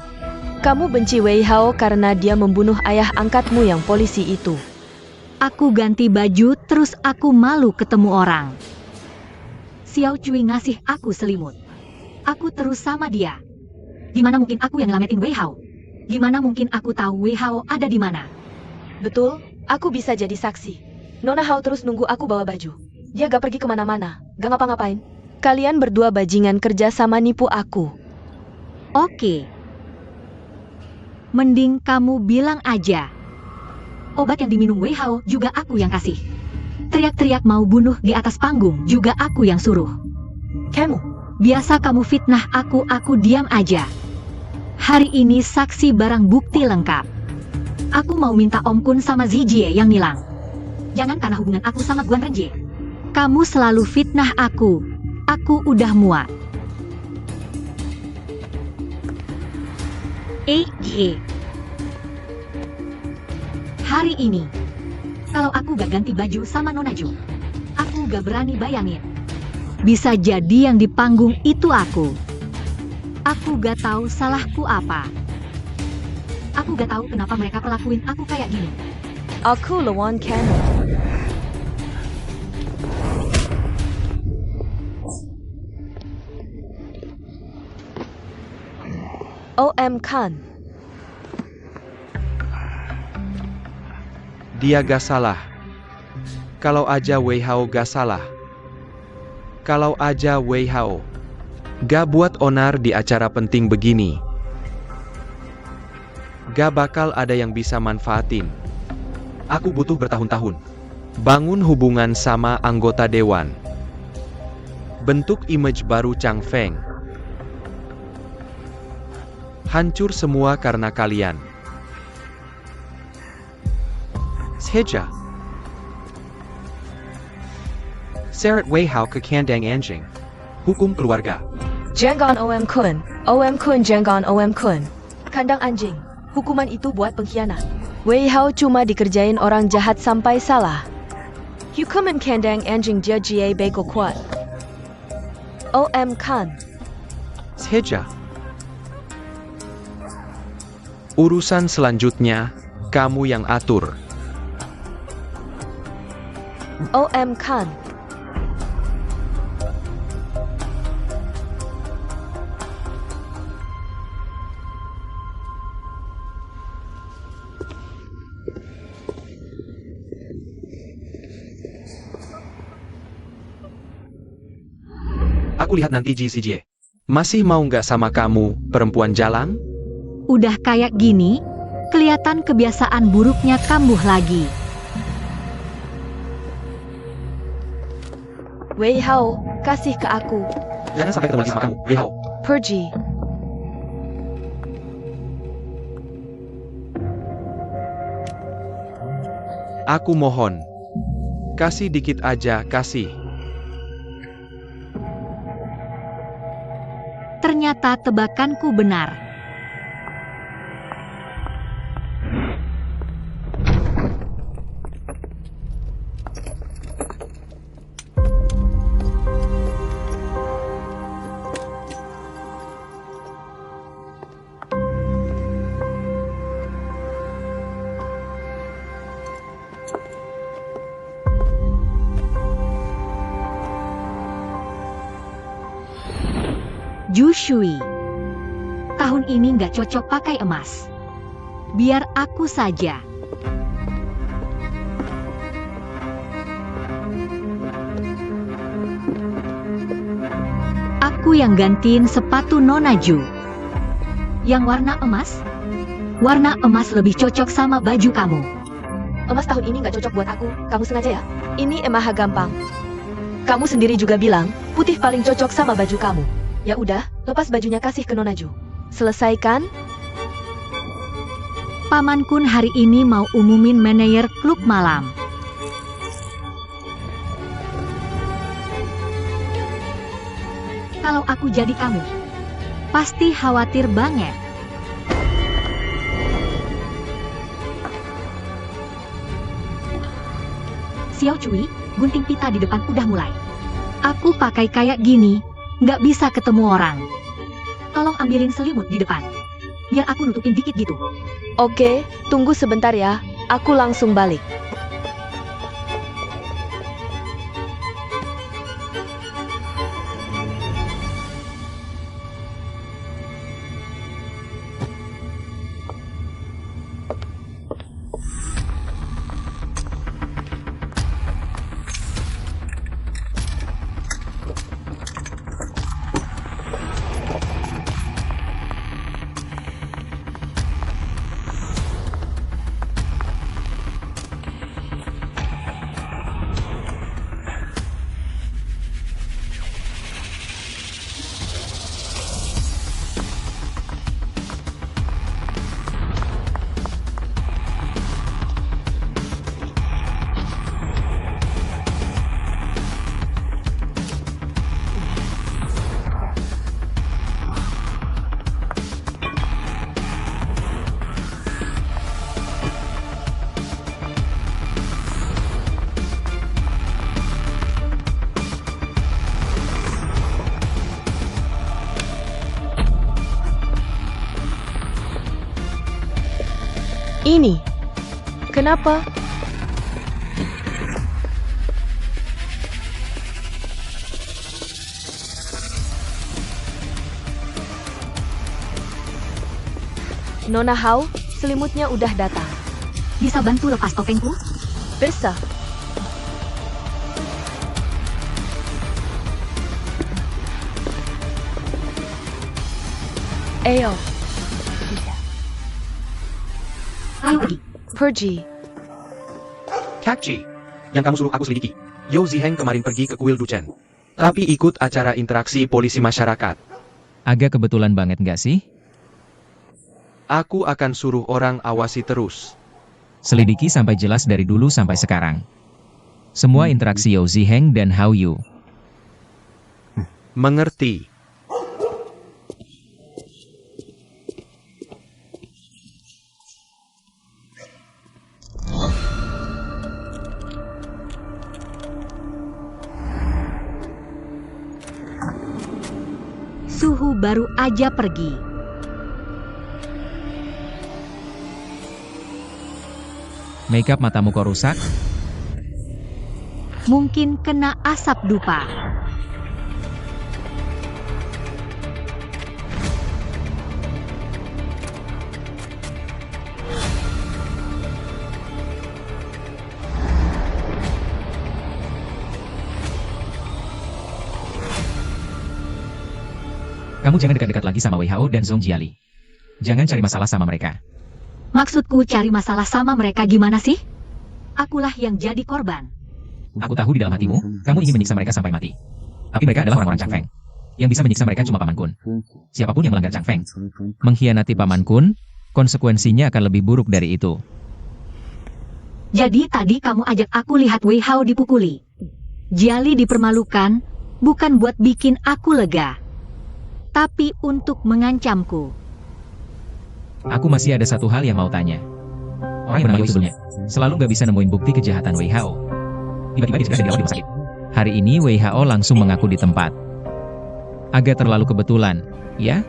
Kamu benci Wei Hao karena dia membunuh ayah angkatmu yang polisi itu. Aku ganti baju terus aku malu ketemu orang. Xiao Cui ngasih aku selimut. Aku terus sama dia. Gimana mungkin aku yang ngelametin Wei Hao? Gimana mungkin aku tahu Wei Hao ada di mana? Betul, aku bisa jadi saksi. Nona Hao terus nunggu aku bawa baju. Dia gak pergi kemana-mana, gak ngapa-ngapain. Kalian berdua bajingan kerja sama nipu aku. Oke. Mending kamu bilang aja. Obat yang diminum Wei Hao juga aku yang kasih. Teriak-teriak mau bunuh di atas panggung juga aku yang suruh. Kamu? Biasa kamu fitnah aku diam aja. Hari ini saksi barang bukti lengkap. Aku mau minta Om Kun sama Zijie yang nilang. Jangan karena hubungan aku sama Guan Renjie. Kamu selalu fitnah aku. Aku udah muak. Hari ini, kalau aku gak ganti baju sama Nona Ju, aku gak berani bayangin. Bisa jadi yang di panggung itu aku. Aku gak tahu salahku apa. Aku gak tahu kenapa mereka perlakuin aku kayak gini. Aku lawan kamu. OM Khan. Dia gak salah. Kalau aja Wei Hao gak salah. Kalau aja Wei Hao gak buat onar di acara penting begini, gak bakal ada yang bisa manfaatin. Aku butuh bertahun-tahun bangun hubungan sama anggota dewan. Bentuk image baru Chang Feng. Hancur semua karena kalian. Seja. Seret Wei Hao ke kandang anjing. Hukum keluarga. Jangan OM Kun. OM Kun jangan OM Kun. Kandang anjing. Hukuman itu buat pengkhianat. Wei Hao cuma dikerjain orang jahat sampai salah. Hukuman kandang anjing dia jie bego kuat. OM Khan. Seja. Urusan selanjutnya, kamu yang atur. OM Khan. Aku lihat nanti GCJ. Masih mau nggak sama kamu, perempuan jalan? Udah kayak gini, kelihatan kebiasaan buruknya kambuh lagi. Wei Hao, kasih ke aku. Jangan sampai ketemu lagi sama kamu, Wei Hao. Pergi. Aku mohon. Kasih dikit aja, kasih. Ternyata tebakanku benar. Ju Shui. Tahun ini nggak cocok pakai emas. Biar aku saja. Aku yang gantiin sepatu Nona Ju. Yang warna emas? Warna emas lebih cocok sama baju kamu. Emas tahun ini nggak cocok buat aku. Kamu sengaja ya? Ini emang gampang. Kamu sendiri juga bilang, putih paling cocok sama baju kamu. Ya udah, lepas bajunya kasih ke Nona Ju. Selesaikan? Paman Kun hari ini mau umumin manajer klub malam. Kalau aku jadi kamu, pasti khawatir banget. Xiao Cui, gunting pita di depan udah mulai. Aku pakai kayak gini, nggak bisa ketemu orang. Tolong ambilin selimut di depan. Biar aku nutupin dikit gitu. Oke, tunggu sebentar ya. Aku langsung balik. Ini. Kenapa? Nona Hao, selimutnya udah datang. Bisa bantu lepas topengku? Bisa. Ayo, Ayo pergi. pergi. Kakci, yang kamu suruh aku selidiki. Yo Ziheng kemarin pergi ke kuil Duchen. Tapi ikut acara interaksi polisi masyarakat. Agak kebetulan banget nggak sih? Aku akan suruh orang awasi terus. Selidiki sampai jelas dari dulu sampai sekarang. Semua interaksi Yao Ziheng dan Hao Yu. Mengerti. Suhu baru aja pergi. Makeup matamu kok rusak? Mungkin kena asap dupa. Kamu jangan dekat-dekat lagi sama Wei Hao dan Zhong Jiali. Jangan cari masalah sama mereka. Maksudku cari masalah sama mereka gimana sih? Akulah yang jadi korban. Aku tahu di dalam hatimu, kamu ingin menyiksa mereka sampai mati. Tapi mereka adalah orang-orang Chang Feng. Yang bisa menyiksa mereka cuma Paman Kun. Siapapun yang melanggar Chang Feng, mengkhianati Paman Kun, konsekuensinya akan lebih buruk dari itu. Jadi tadi kamu ajak aku lihat Wei Hao dipukuli. Jiali dipermalukan, bukan buat bikin aku lega, tapi untuk mengancamku. Aku masih ada satu hal yang mau tanya. Orang yang bernama Yu sebelumnya, selalu nggak bisa nemuin bukti kejahatan Wei Hao. Tiba-tiba dia sudah dirawat di rumah sakit. Hari ini Wei Hao langsung mengaku di tempat. Agak terlalu kebetulan, ya?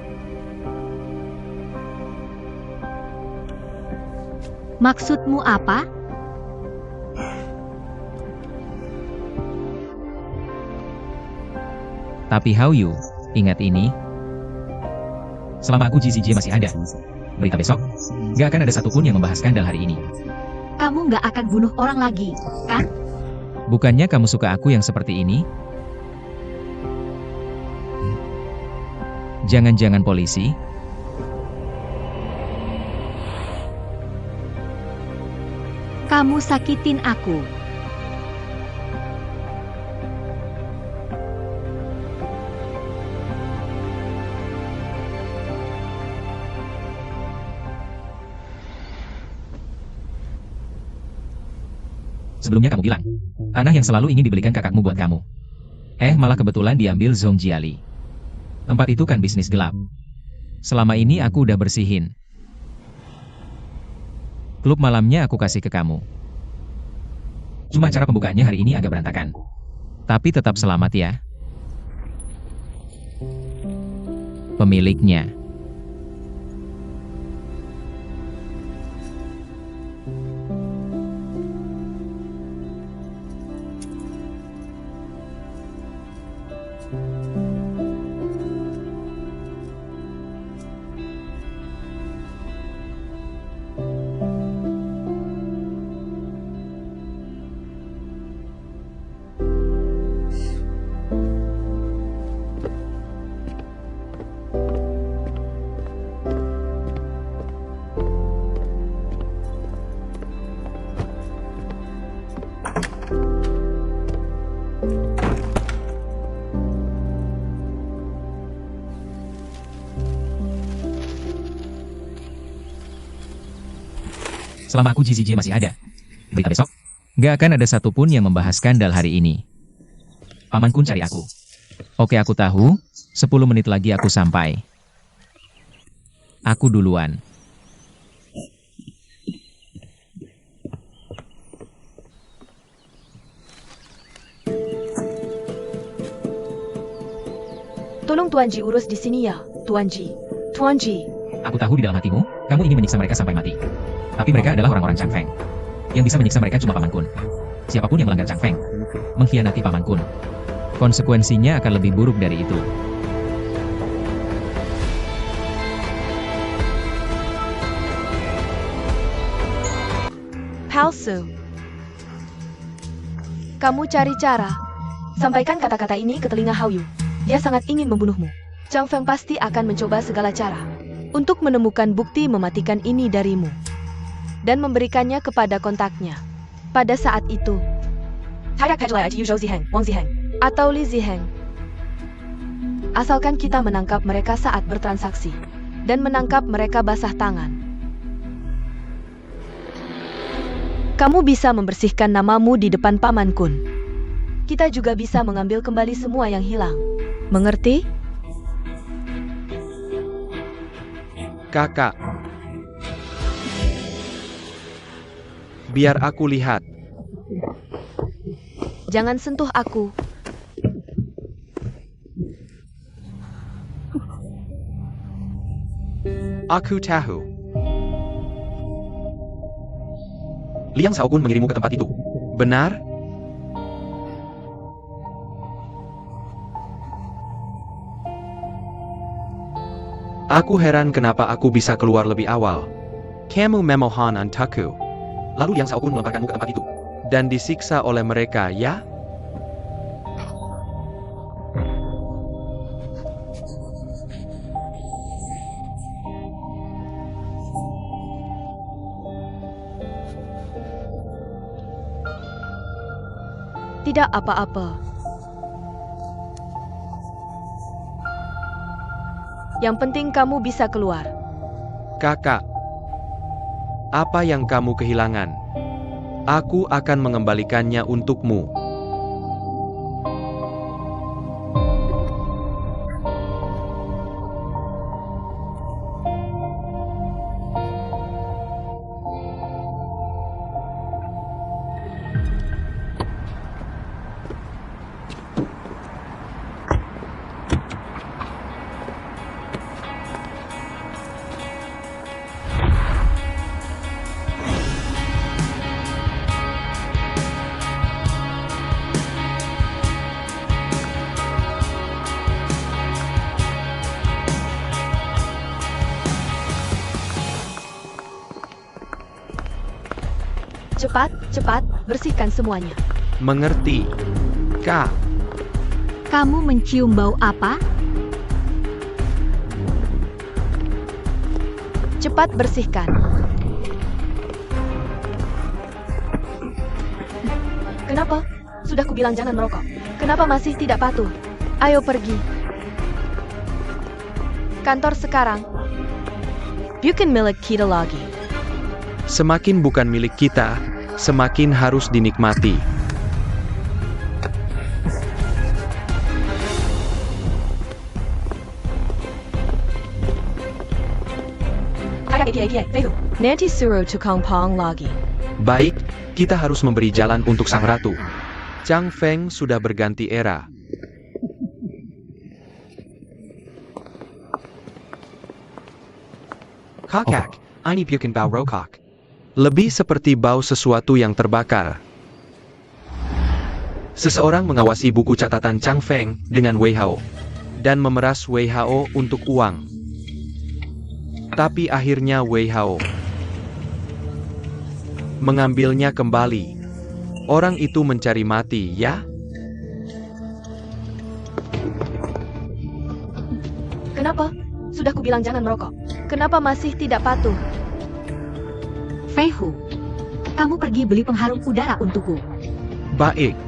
Maksudmu apa? Tapi Hao Yu, ingat ini. Selama aku JZJ masih ada, berita besok, nggak akan ada satupun yang membahas skandal hari ini. Kamu nggak akan bunuh orang lagi, kan? Bukannya kamu suka aku yang seperti ini? Jangan-jangan polisi? Kamu sakitin aku. Sebelumnya kamu bilang, tanah yang selalu ingin dibelikan kakakmu buat kamu. Malah kebetulan diambil Zhong Jiali. Tempat itu kan bisnis gelap. Selama ini aku udah bersihin. Klub malamnya aku kasih ke kamu. Cuma cara pembukaannya hari ini agak berantakan. Tapi tetap selamat ya. Pemiliknya. Selama aku JZJ masih ada, berita besok, nggak akan ada satupun yang membahas skandal hari ini. Paman Kun cari aku. Oke, aku tahu, 10 menit lagi aku sampai. Aku duluan. Tolong Tuan Ji urus di sini ya, Tuan Ji. Tuan Ji. Aku tahu di dalam hatimu, kamu ingin menyiksa mereka sampai mati. Tapi mereka adalah orang-orang Chang Feng. Yang bisa menyiksa mereka cuma Paman Kun. Siapapun yang melanggar Chang Feng, mengkhianati Paman Kun, konsekuensinya akan lebih buruk dari itu. Palsu. Kamu cari cara. Sampaikan kata-kata ini ke telinga Hao Yu. Dia sangat ingin membunuhmu. Chang Feng pasti akan mencoba segala cara untuk menemukan bukti mematikan ini darimu dan memberikannya kepada kontaknya. Pada saat itu, atau Li Ziheng. Asalkan kita menangkap mereka saat bertransaksi dan menangkap mereka basah tangan. Kamu bisa membersihkan namamu di depan Paman Kun. Kita juga bisa mengambil kembali semua yang hilang. Mengerti? Kakak. Biar aku lihat. Jangan sentuh aku. Aku tahu. Liang Xiaokun mengirimmu ke tempat itu. Benar? Aku heran kenapa aku bisa keluar lebih awal. Kamu memohon untukku. Lalu Liang Xiaokun melemparkanmu ke tempat itu. Dan disiksa oleh mereka, ya? Tidak apa-apa. Yang penting kamu bisa keluar. Kakak. Apa yang kamu kehilangan? Aku akan mengembalikannya untukmu. Cepat, cepat, bersihkan semuanya. Mengerti, Kak. Kamu mencium bau apa? Cepat bersihkan. Kenapa? Sudah kubilang jangan merokok. Kenapa masih tidak patuh? Ayo pergi. Kantor sekarang. Bukan milik kita lagi. Semakin bukan milik kita, semakin harus dinikmati. Nanti suruh tukang pong lagi. Baik, kita harus memberi jalan untuk sang ratu. Chang Feng sudah berganti era. Kakak, ini bukan bau rokok. Lebih seperti bau sesuatu yang terbakar. Seseorang mengawasi buku catatan Chang Feng dengan Wei Hao dan memeras Wei Hao untuk uang. Tapi akhirnya Wei Hao mengambilnya kembali. Orang itu mencari mati, ya? Kenapa? Sudah kubilang jangan merokok. Kenapa masih tidak patuh? Fei Hu, kamu pergi beli pengharum udara untukku. Baik.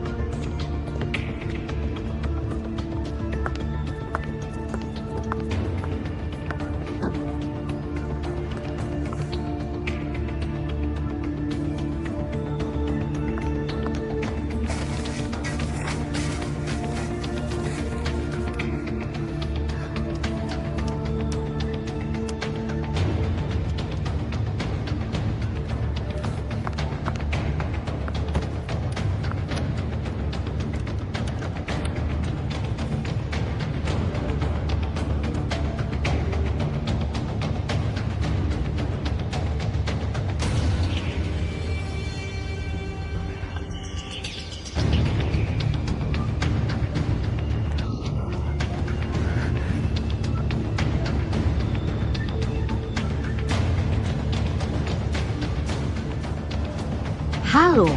Halo.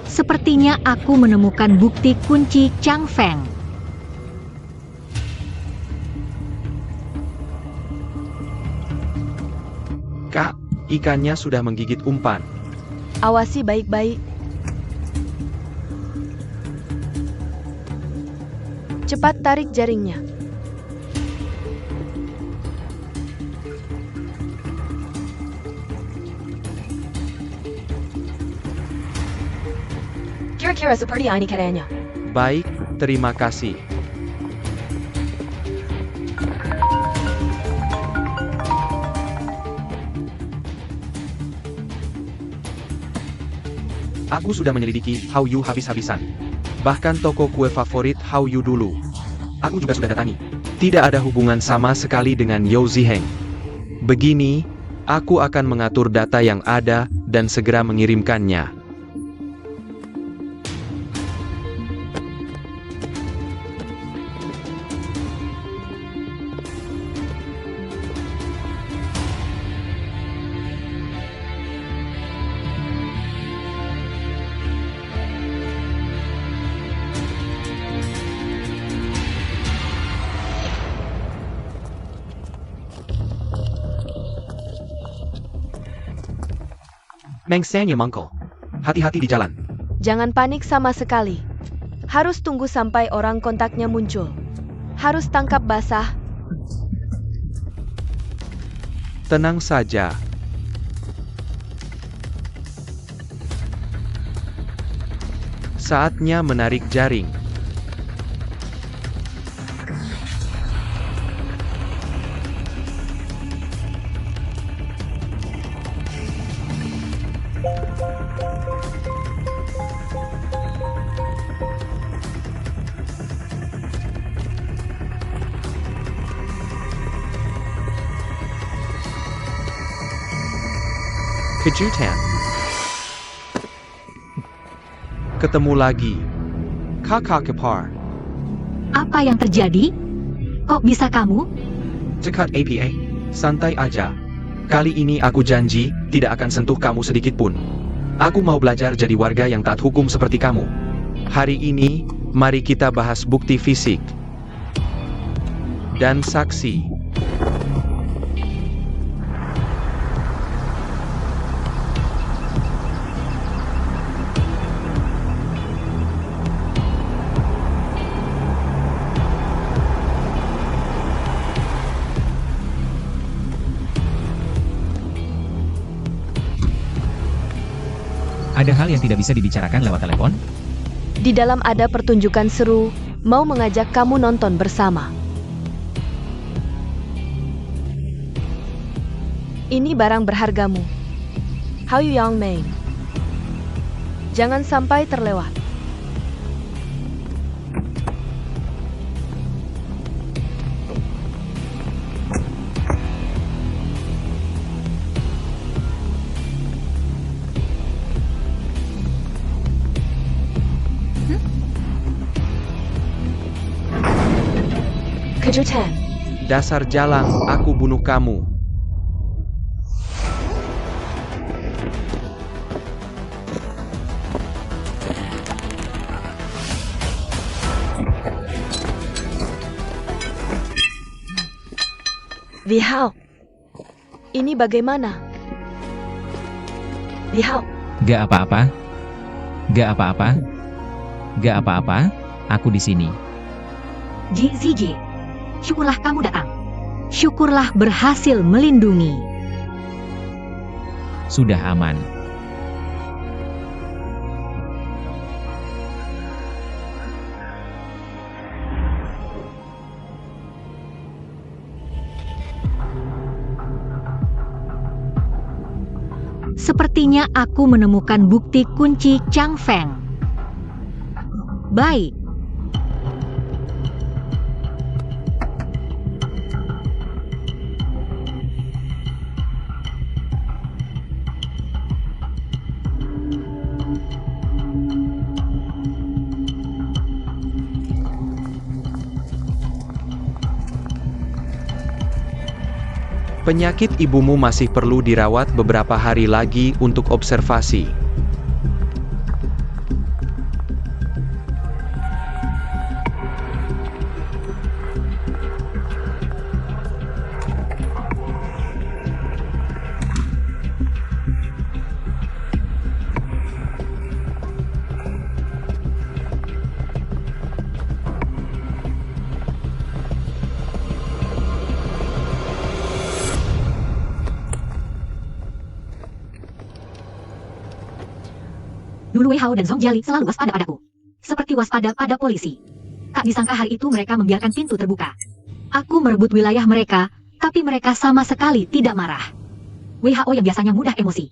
Sepertinya aku menemukan bukti kunci Chang Feng. Kak, ikannya sudah menggigit umpan. Awasi baik-baik. Cepat tarik jaringnya. Kira-kira seperti ini keadaannya. Baik, terima kasih. Aku sudah menyelidiki Hao Yu habis-habisan. Bahkan toko kue favorit Hao Yu dulu. Aku juga sudah datangi. Tidak ada hubungan sama sekali dengan Yao Ziheng. Begini, aku akan mengatur data yang ada dan segera mengirimkannya. Mengsanya mangkol. Hati-hati di jalan. Jangan panik sama sekali. Harus tunggu sampai orang kontaknya muncul. Harus tangkap basah. Tenang saja. Saatnya menarik jaring. Kejutan. Ketemu lagi. Kakak kepar. Apa yang terjadi? Kok bisa kamu? Dekat APA. Santai aja. Kali ini aku janji, tidak akan sentuh kamu sedikit pun. Aku mau belajar jadi warga yang taat hukum seperti kamu. Hari ini, mari kita bahas bukti fisik. Dan saksi. Ada hal yang tidak bisa dibicarakan lewat telepon? Di dalam ada pertunjukan seru, mau mengajak kamu nonton bersama. Ini barang berhargamu. Hao Yang Mei. Jangan sampai terlewat. Kejutan. Dasar jalang, aku bunuh kamu. Lihao. Ini bagaimana? Lihao. Gak apa-apa. Gak apa-apa. Gak apa-apa. Aku di sini. JZJ. Syukurlah kamu datang. Syukurlah berhasil melindungi. Sudah aman. Sepertinya aku menemukan bukti kunci Chang Feng. Baik. Penyakit ibumu masih perlu dirawat beberapa hari lagi untuk observasi. Dulu Wei Hao dan Song Jiali selalu waspada padaku. Seperti waspada pada polisi. Tak disangka hari itu mereka membiarkan pintu terbuka. Aku merebut wilayah mereka, tapi mereka sama sekali tidak marah. Wei Hao yang biasanya mudah emosi.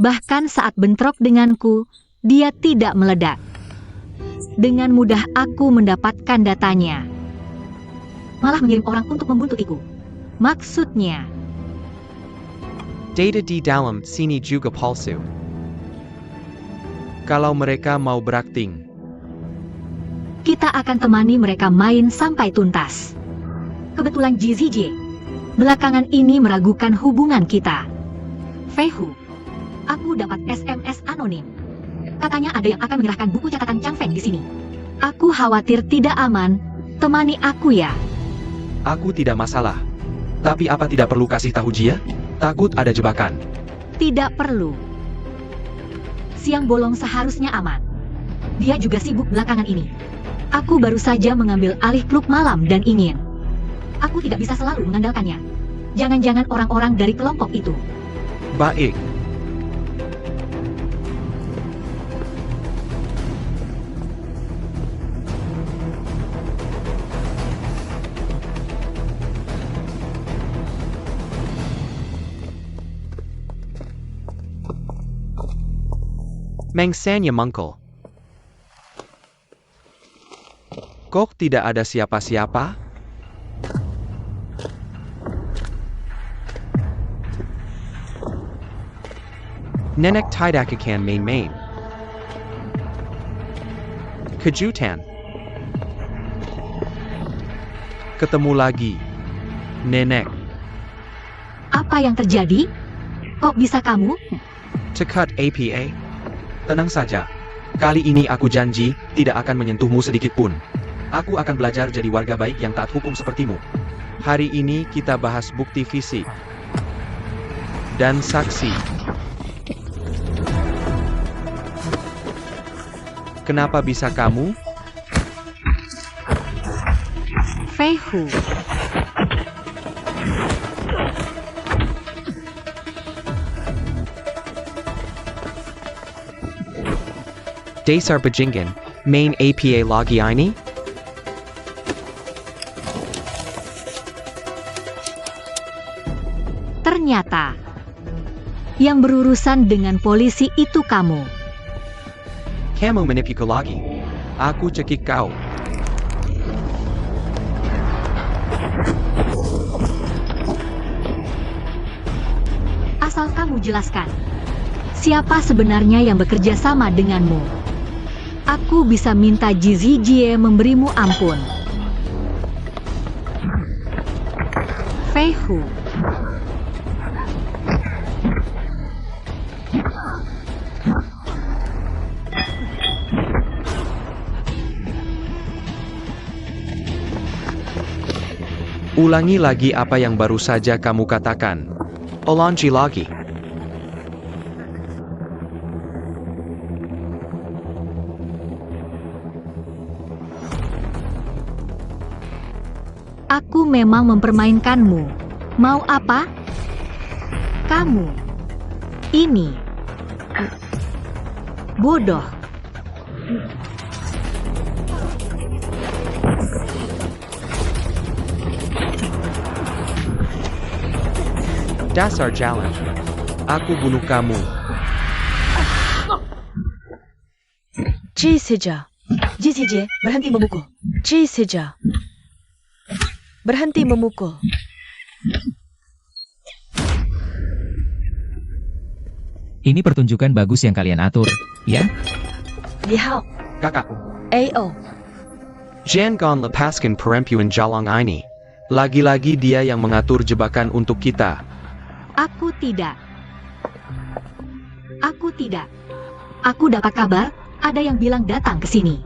Bahkan saat bentrok denganku, dia tidak meledak. Dengan mudah aku mendapatkan datanya. Malah mengirim orang untuk membuntutiku. Maksudnya, Data di dalam sini juga palsu. Kalau mereka mau berakting, kita akan temani mereka main sampai tuntas. Kebetulan Jizijie belakangan ini meragukan hubungan kita. Fei Hu, aku dapat SMS anonim. Katanya ada yang akan menyerahkan buku catatan Chang Feng di sini. Aku khawatir tidak aman. Temani aku ya. aku tidak masalah. Tapi apa tidak perlu kasih tahu Jia? Takut ada jebakan. Tidak perlu. Siang bolong seharusnya aman. Dia juga sibuk belakangan ini. Aku baru saja mengambil alih klub malam dan ingin. Aku tidak bisa selalu mengandalkannya. Jangan-jangan orang-orang dari kelompok itu. Baik. Mengsanya mangkel. Kok tidak ada siapa-siapa? Nenek tidak akan main-main. Kejutan. Ketemu lagi. Nenek. Apa yang terjadi? Kok bisa kamu? Cekat APA. Tenang saja. Kali ini aku janji tidak akan menyentuhmu sedikit pun. Aku akan belajar jadi warga baik yang taat hukum sepertimu. Hari ini kita bahas bukti fisik dan saksi. Kenapa bisa kamu? Fei Hu. Dasar bajingan, main APA lagi ini? Ternyata yang berurusan dengan polisi itu kamu. Kamu menipuku lagi. Aku cekik kau. Asal kamu jelaskan. Siapa sebenarnya yang bekerja sama denganmu? Aku bisa minta Jizijie memberimu ampun. Fei Hu. Ulangi lagi apa yang baru saja kamu katakan. Ulangi lagi. Aku memang mempermainkanmu. Mau apa? Kamu. Ini. Bodoh. Dasar jalan. Aku bunuh kamu. Jizijie. Jizijie, berhenti memukul. Jizijie. Berhenti memukul. Ini pertunjukan bagus yang kalian atur, ya? Lihat. Kakak. AO. Jangan lepaskan perempuan jalang ini. Lagi-lagi dia yang mengatur jebakan untuk kita. Aku tidak. Aku tidak. Aku dapat kabar, ada yang bilang datang ke sini.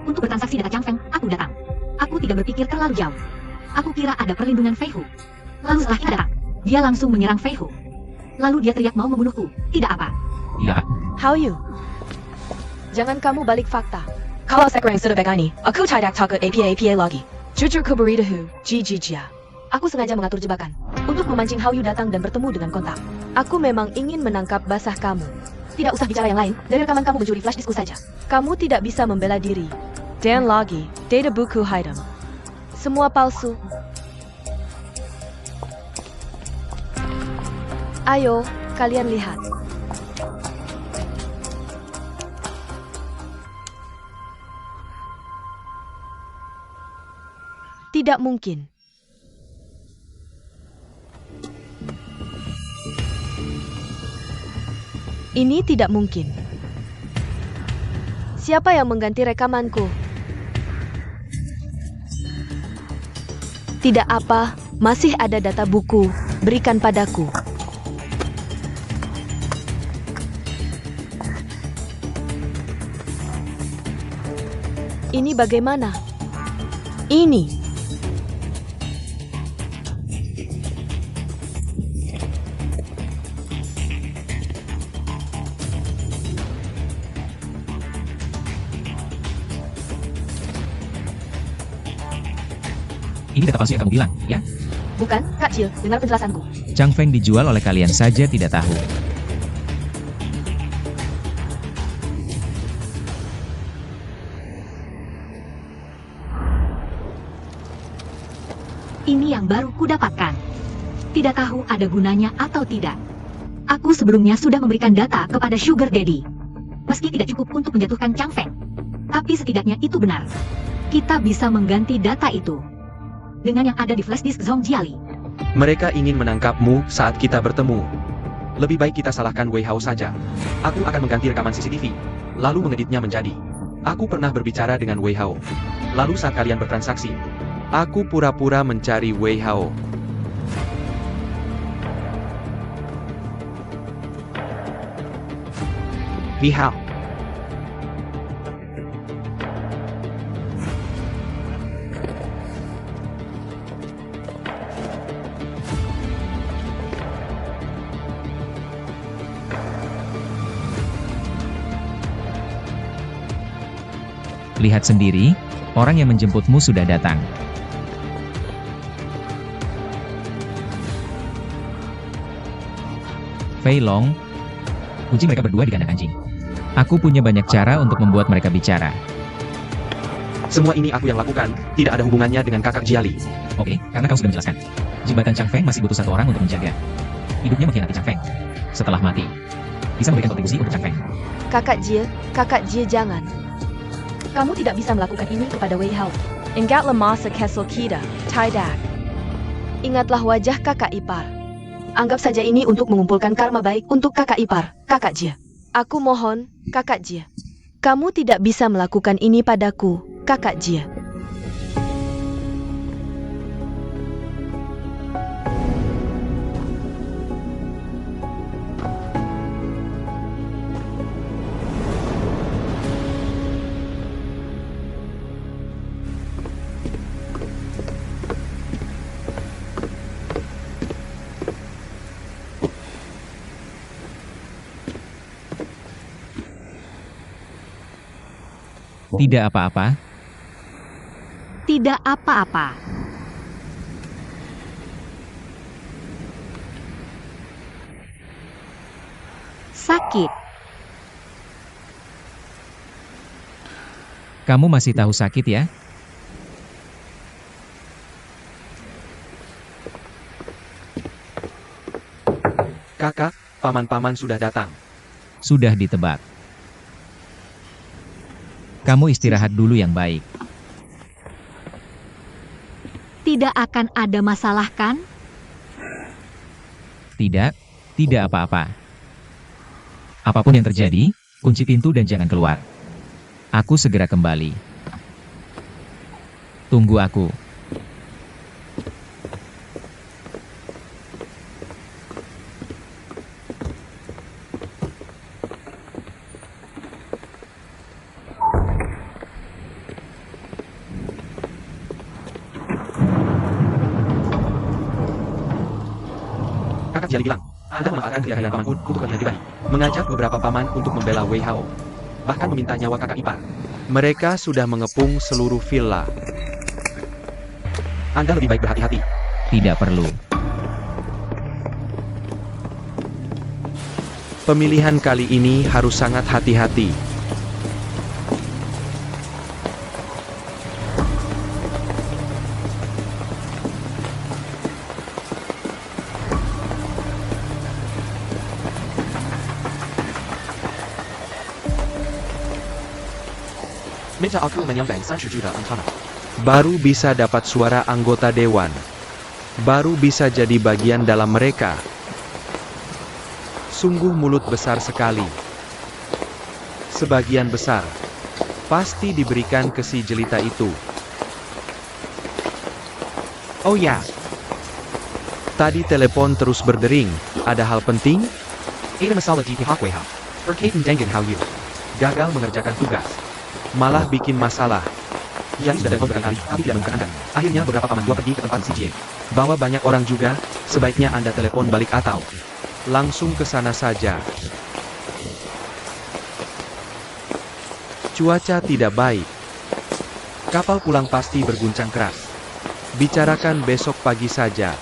Untuk bertransaksi data Chang Feng, aku datang. Aku tidak berpikir terlalu jauh. Aku kira ada perlindungan Fei Hu. Lalu setelah kita datang, dia langsung menyerang Fei Hu. Lalu dia teriak mau membunuhku. Tidak apa. Ya. How you? Jangan kamu balik fakta. Kalau sekarang sudah begini, aku tidak takut APA lagi. Jujur ke beritahu, Jizijie. Aku sengaja mengatur jebakan untuk memancing Hao Yu datang dan bertemu dengan kontak. Aku memang ingin menangkap basah kamu. Tidak usah bicara yang lain, dari rekaman kamu mencuri flash diskku saja. Kamu tidak bisa membela diri. Dan lagi, data buku Haidam. Semua palsu. Ayo, kalian lihat. Tidak mungkin. Ini tidak mungkin. Siapa yang mengganti rekamanku? Tidak apa, masih ada data buku. Berikan padaku. Ini bagaimana? Ini. Ini data palsu yang kamu bilang, ya? Bukan, Kak Jill, dengar penjelasanku. Chang Feng dijual oleh kalian saja tidak tahu. Ini yang baru kudapatkan. Tidak tahu ada gunanya atau tidak. Aku sebelumnya sudah memberikan data kepada Sugar Daddy. Meski tidak cukup untuk menjatuhkan Chang Feng. Tapi setidaknya itu benar. Kita bisa mengganti data itu dengan yang ada di flash disk Zhong Jiali. Mereka ingin menangkapmu saat kita bertemu. Lebih baik kita salahkan Wei Hao saja. Aku akan mengganti rekaman CCTV, lalu mengeditnya menjadi. Aku pernah berbicara dengan Wei Hao. Lalu saat kalian bertransaksi, aku pura-pura mencari Wei Hao. Wei Hao. Lihat sendiri, orang yang menjemputmu sudah datang. Fei Long, kunci mereka berdua di kandang anjing. Aku punya banyak cara untuk membuat mereka bicara. Semua ini aku yang lakukan, tidak ada hubungannya dengan kakak Jiali. Oke, karena kau sudah menjelaskan. Jembatan Chang Feng masih butuh satu orang untuk menjaga. Hidupnya mengkhianati Chang Feng. Setelah mati, bisa memberikan kontribusi untuk Chang Feng. Kakak Jill jangan. Kamu tidak bisa melakukan ini kepada Wei Hao. Ingatlah masa Kessel kita, Tidak. Ingatlah wajah kakak ipar. Anggap saja ini untuk mengumpulkan karma baik untuk kakak ipar, Kakak Jie. Aku mohon, Kakak Jie. Kamu tidak bisa melakukan ini padaku, Kakak Jie. Tidak apa-apa. Tidak apa-apa. Sakit. Kamu masih tahu sakit ya? Kakak, paman-paman sudah datang. Sudah ditebak. Kamu istirahat dulu yang baik. Tidak akan ada masalah kan? Tidak, tidak apa-apa. Apapun yang terjadi, kunci pintu dan jangan keluar. Aku segera kembali. Tunggu aku. Kakak Jiali bilang, Anda memanfaatkan kejahatan pamanku untuk kepentingan pribadi. Mengajak beberapa paman untuk membela Wei Hao. Bahkan meminta nyawa kakak ipar. Mereka sudah mengepung seluruh villa. Anda lebih baik berhati-hati. Tidak perlu. Pemilihan kali ini harus sangat hati-hati. Minta aku menyambang 30 juta antara. Baru bisa dapat suara anggota dewan. Baru bisa jadi bagian dalam mereka. Sungguh mulut besar sekali. Sebagian besar pasti diberikan ke si jelita itu. Oh ya, tadi telepon terus berdering. Ada hal penting? Ada masalah di pihak WH. Berkaitan dengan Hao Yu. Gagal mengerjakan tugas. Malah bikin masalah. Ia sudah telepon berkali-kali, tapi tidak mengangkat. Akhirnya beberapa paman tua pergi ke tempat CJ. Bawa banyak orang juga, sebaiknya Anda telepon balik atau langsung ke sana saja. Cuaca tidak baik. Kapal pulang pasti berguncang keras. Bicarakan besok pagi saja.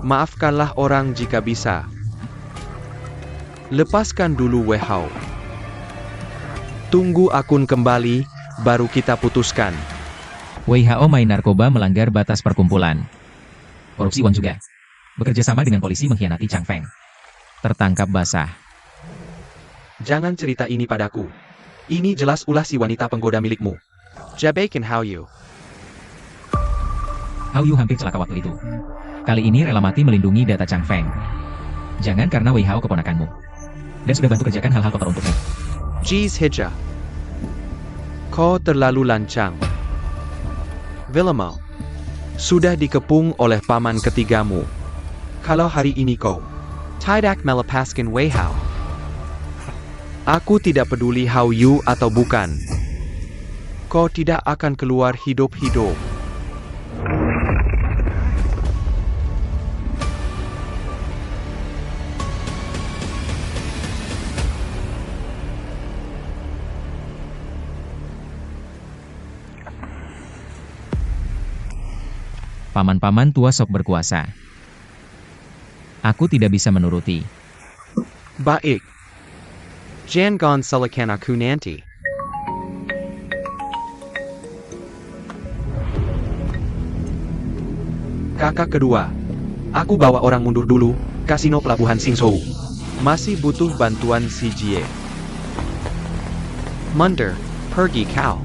Maafkanlah orang jika bisa. Lepaskan dulu Wei Hao. Tunggu akun kembali, baru kita putuskan. Wei Hao main narkoba melanggar batas perkumpulan. Korupsi uang juga. Bekerja sama dengan polisi mengkhianati Chang Feng. Tertangkap basah. Jangan cerita ini padaku. Ini jelas ulah si wanita penggoda milikmu. Jabaikan Hao Yu. Hao Yu hampir celaka waktu itu. Kali ini rela mati melindungi data Chang Feng. Jangan karena Wei Hao keponakanmu. Dan sudah bantu kerjakan hal-hal kotor untukmu. Jeez Hija. Kau terlalu lancang. Villemau. Sudah dikepung oleh paman ketigamu. Kalau hari ini kau tidak melepaskan Wei Hao, aku tidak peduli Hao Yu atau bukan. Kau tidak akan keluar hidup-hidup. Paman-paman tua sok berkuasa. Aku tidak bisa menuruti. Baik. Jangan salahkan aku nanti. Kakak kedua. Aku bawa orang mundur dulu, kasino pelabuhan Singsou. Masih butuh bantuan si Jie. Mundur, pergi kau.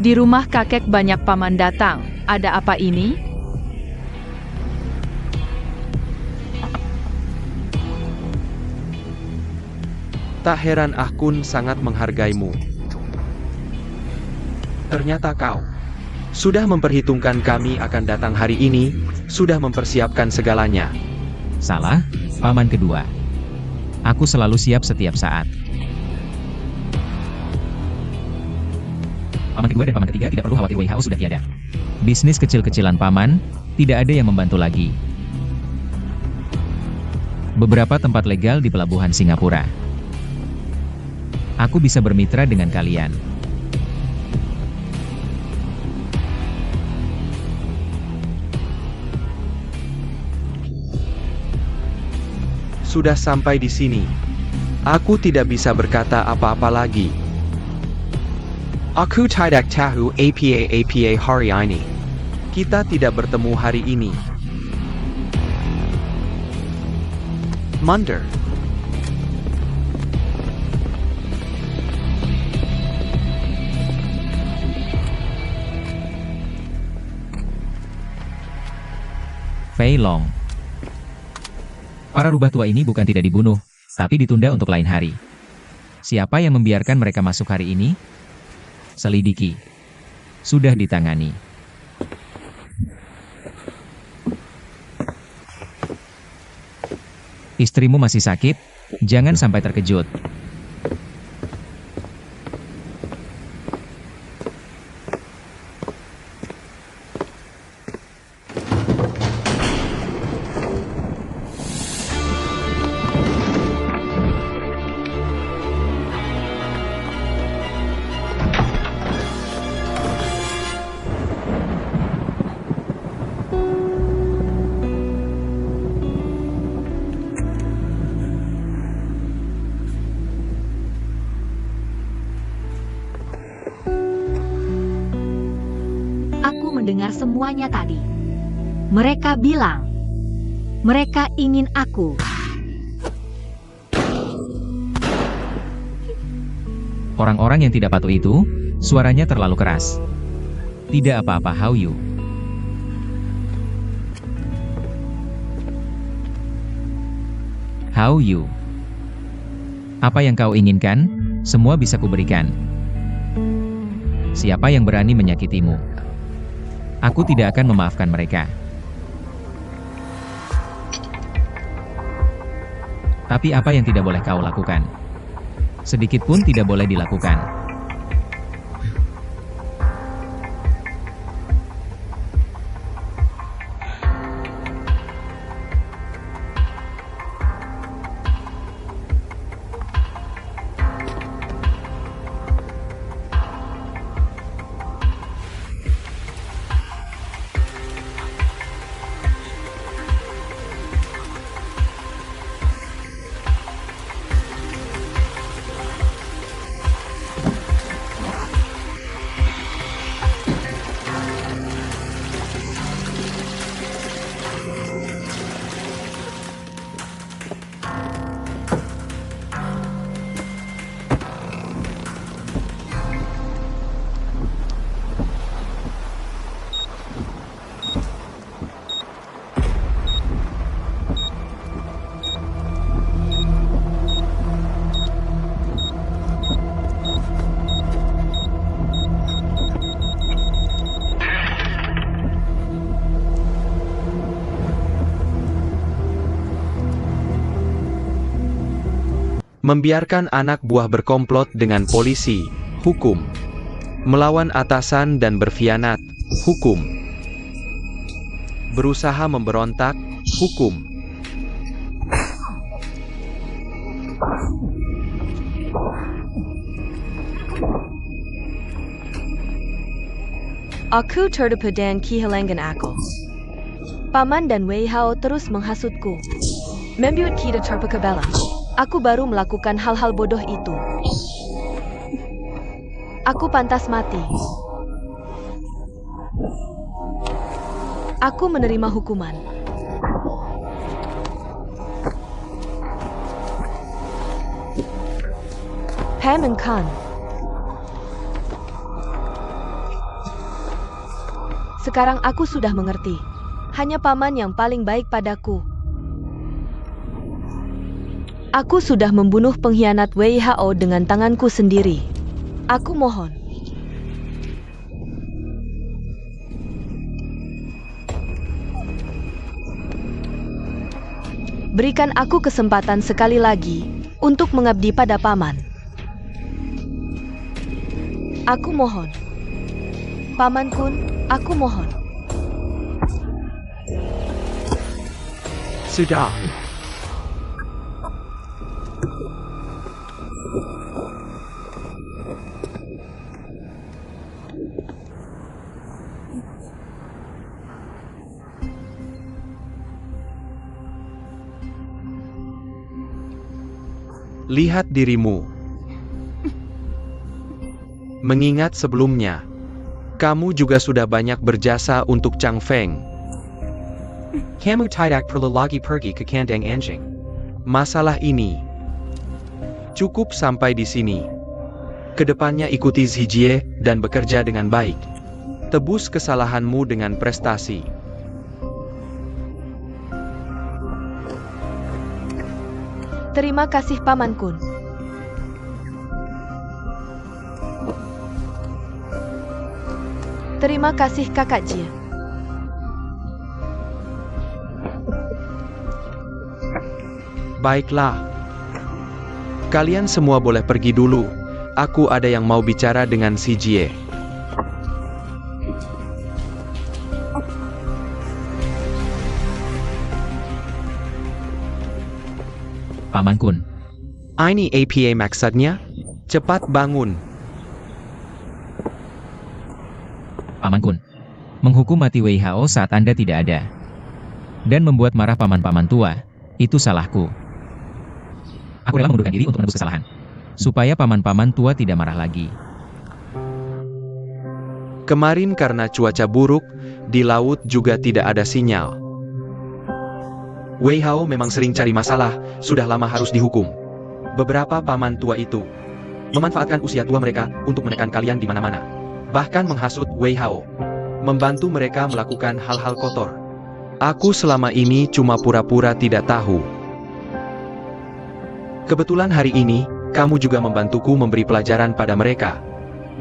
Di rumah kakek banyak paman datang. Ada apa ini? Tak heran Ahkun sangat menghargaimu. Ternyata kau sudah memperhitungkan kami akan datang hari ini, sudah mempersiapkan segalanya. Salah, paman kedua. Aku selalu siap setiap saat. Paman kedua dan paman ketiga tidak perlu khawatir Wei Hao sudah tiada. Bisnis kecil-kecilan paman, tidak ada yang membantu lagi. Beberapa tempat legal di pelabuhan Singapura. Aku bisa bermitra dengan kalian. Sudah sampai di sini. Aku tidak bisa berkata apa-apa lagi. Aku tidak tahu apa hari ini. Kita tidak bertemu hari ini. Mundur. Fei Long. Para rubah tua ini bukan tidak dibunuh, tapi ditunda untuk lain hari. Siapa yang membiarkan mereka masuk hari ini? Selidiki. Sudah ditangani. Istrimu masih sakit? Jangan sampai terkejut. Aku mendengar semuanya tadi. Mereka bilang, mereka ingin aku. Orang-orang yang tidak patuh itu, suaranya terlalu keras. Tidak apa-apa, Hao Yu. Hao Yu. Apa yang kau inginkan, semua bisa kuberikan. Siapa yang berani menyakitimu? Aku tidak akan memaafkan mereka. Tapi apa yang tidak boleh kau lakukan? Sedikit pun tidak boleh dilakukan. Membiarkan anak buah berkomplot dengan polisi, hukum. Melawan atasan dan berkhianat, hukum. Berusaha memberontak, hukum. Aku tertipu dan kehilangan akal. Paman dan Wei Hao terus menghasutku. Membuat kita terpecah belah. Aku baru melakukan hal-hal bodoh itu. Aku pantas mati. Aku menerima hukuman. Paman Khan. Sekarang aku sudah mengerti. Hanya paman yang paling baik padaku. Aku sudah membunuh pengkhianat Wei Hao dengan tanganku sendiri. Aku mohon. Berikan aku kesempatan sekali lagi untuk mengabdi pada paman. Aku mohon. Paman Kun, aku mohon. Sudah. Lihat dirimu. Mengingat sebelumnya, kamu juga sudah banyak berjasa untuk Chang Feng. Kamu tidak perlu lagi pergi ke kandang anjing. Masalah ini cukup sampai di sini. Kedepannya ikuti Zijie dan bekerja dengan baik. Tebus kesalahanmu dengan prestasi. Terima kasih Paman Kun. Terima kasih Kakak Jie. Baiklah. Kalian semua boleh pergi dulu. Aku ada yang mau bicara dengan si Jie. Paman Kun. Ini apa maksudnya? Cepat bangun. Paman Kun. Menghukum mati Wei Hao saat Anda tidak ada. Dan membuat marah paman-paman tua. Itu salahku. Aku rela mengundurkan diri untuk menebus kesalahan. Supaya paman-paman tua tidak marah lagi. Kemarin karena cuaca buruk, di laut juga tidak ada sinyal. Wei Hao memang sering cari masalah, sudah lama harus dihukum. Beberapa paman tua itu memanfaatkan usia tua mereka untuk menekan kalian di mana-mana. Bahkan menghasut Wei Hao, membantu mereka melakukan hal-hal kotor. Aku selama ini cuma pura-pura tidak tahu. Kebetulan hari ini, kamu juga membantuku memberi pelajaran pada mereka.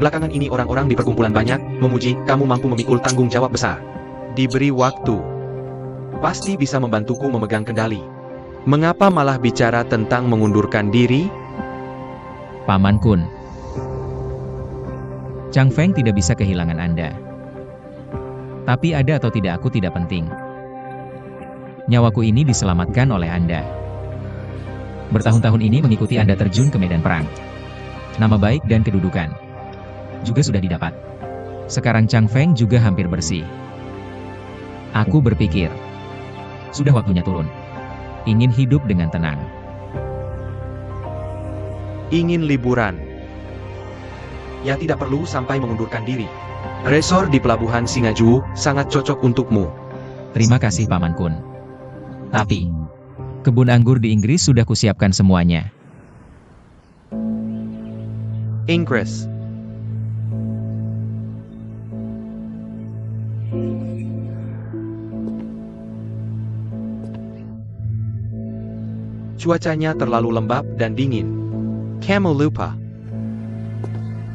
Belakangan ini orang-orang di perkumpulan banyak memuji kamu mampu memikul tanggung jawab besar. Diberi waktu, pasti bisa membantuku memegang kendali. Mengapa malah bicara tentang mengundurkan diri? Paman Kun. Chang Feng tidak bisa kehilangan Anda. Tapi ada atau tidak aku tidak penting. Nyawaku ini diselamatkan oleh Anda. Bertahun-tahun ini mengikuti Anda terjun ke medan perang. Nama baik dan kedudukan juga sudah didapat. Sekarang Chang Feng juga hampir bersih. Aku berpikir, sudah waktunya turun. Ingin hidup dengan tenang. Ingin liburan. Ya tidak perlu sampai mengundurkan diri. Resor di Pelabuhan Singaju sangat cocok untukmu. Terima kasih Paman Kun. Tapi, kebun anggur di Inggris sudah kusiapkan semuanya. Inggris. Cuacanya terlalu lembab dan dingin. Kamu lupa.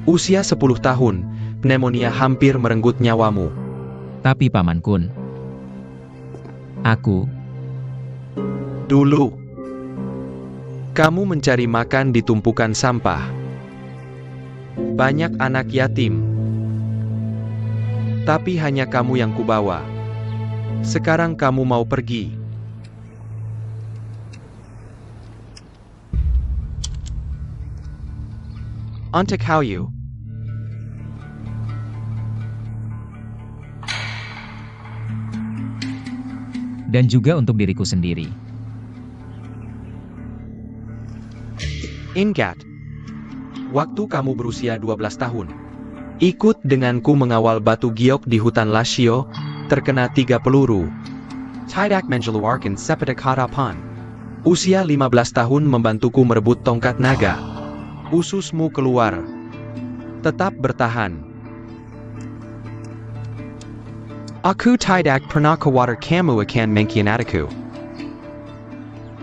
Usia 10 tahun, pneumonia hampir merenggut nyawamu. Tapi Paman Kun, aku Dulu, kamu mencari makan di tumpukan sampah. Banyak anak yatim. Tapi hanya kamu yang kubawa. Sekarang kamu mau pergi. Untuk you. dan juga untuk diriku sendiri. Ingat, waktu kamu berusia 12 tahun, ikut denganku mengawal batu giok di hutan Lashio, terkena 3 peluru. Tidak mengeluarkan sepeda harapan. Usia 15 tahun membantuku merebut tongkat naga. Ususmu keluar. Tetap bertahan. Aku tidak pernah khawatir kamu akan mengkhianatiku.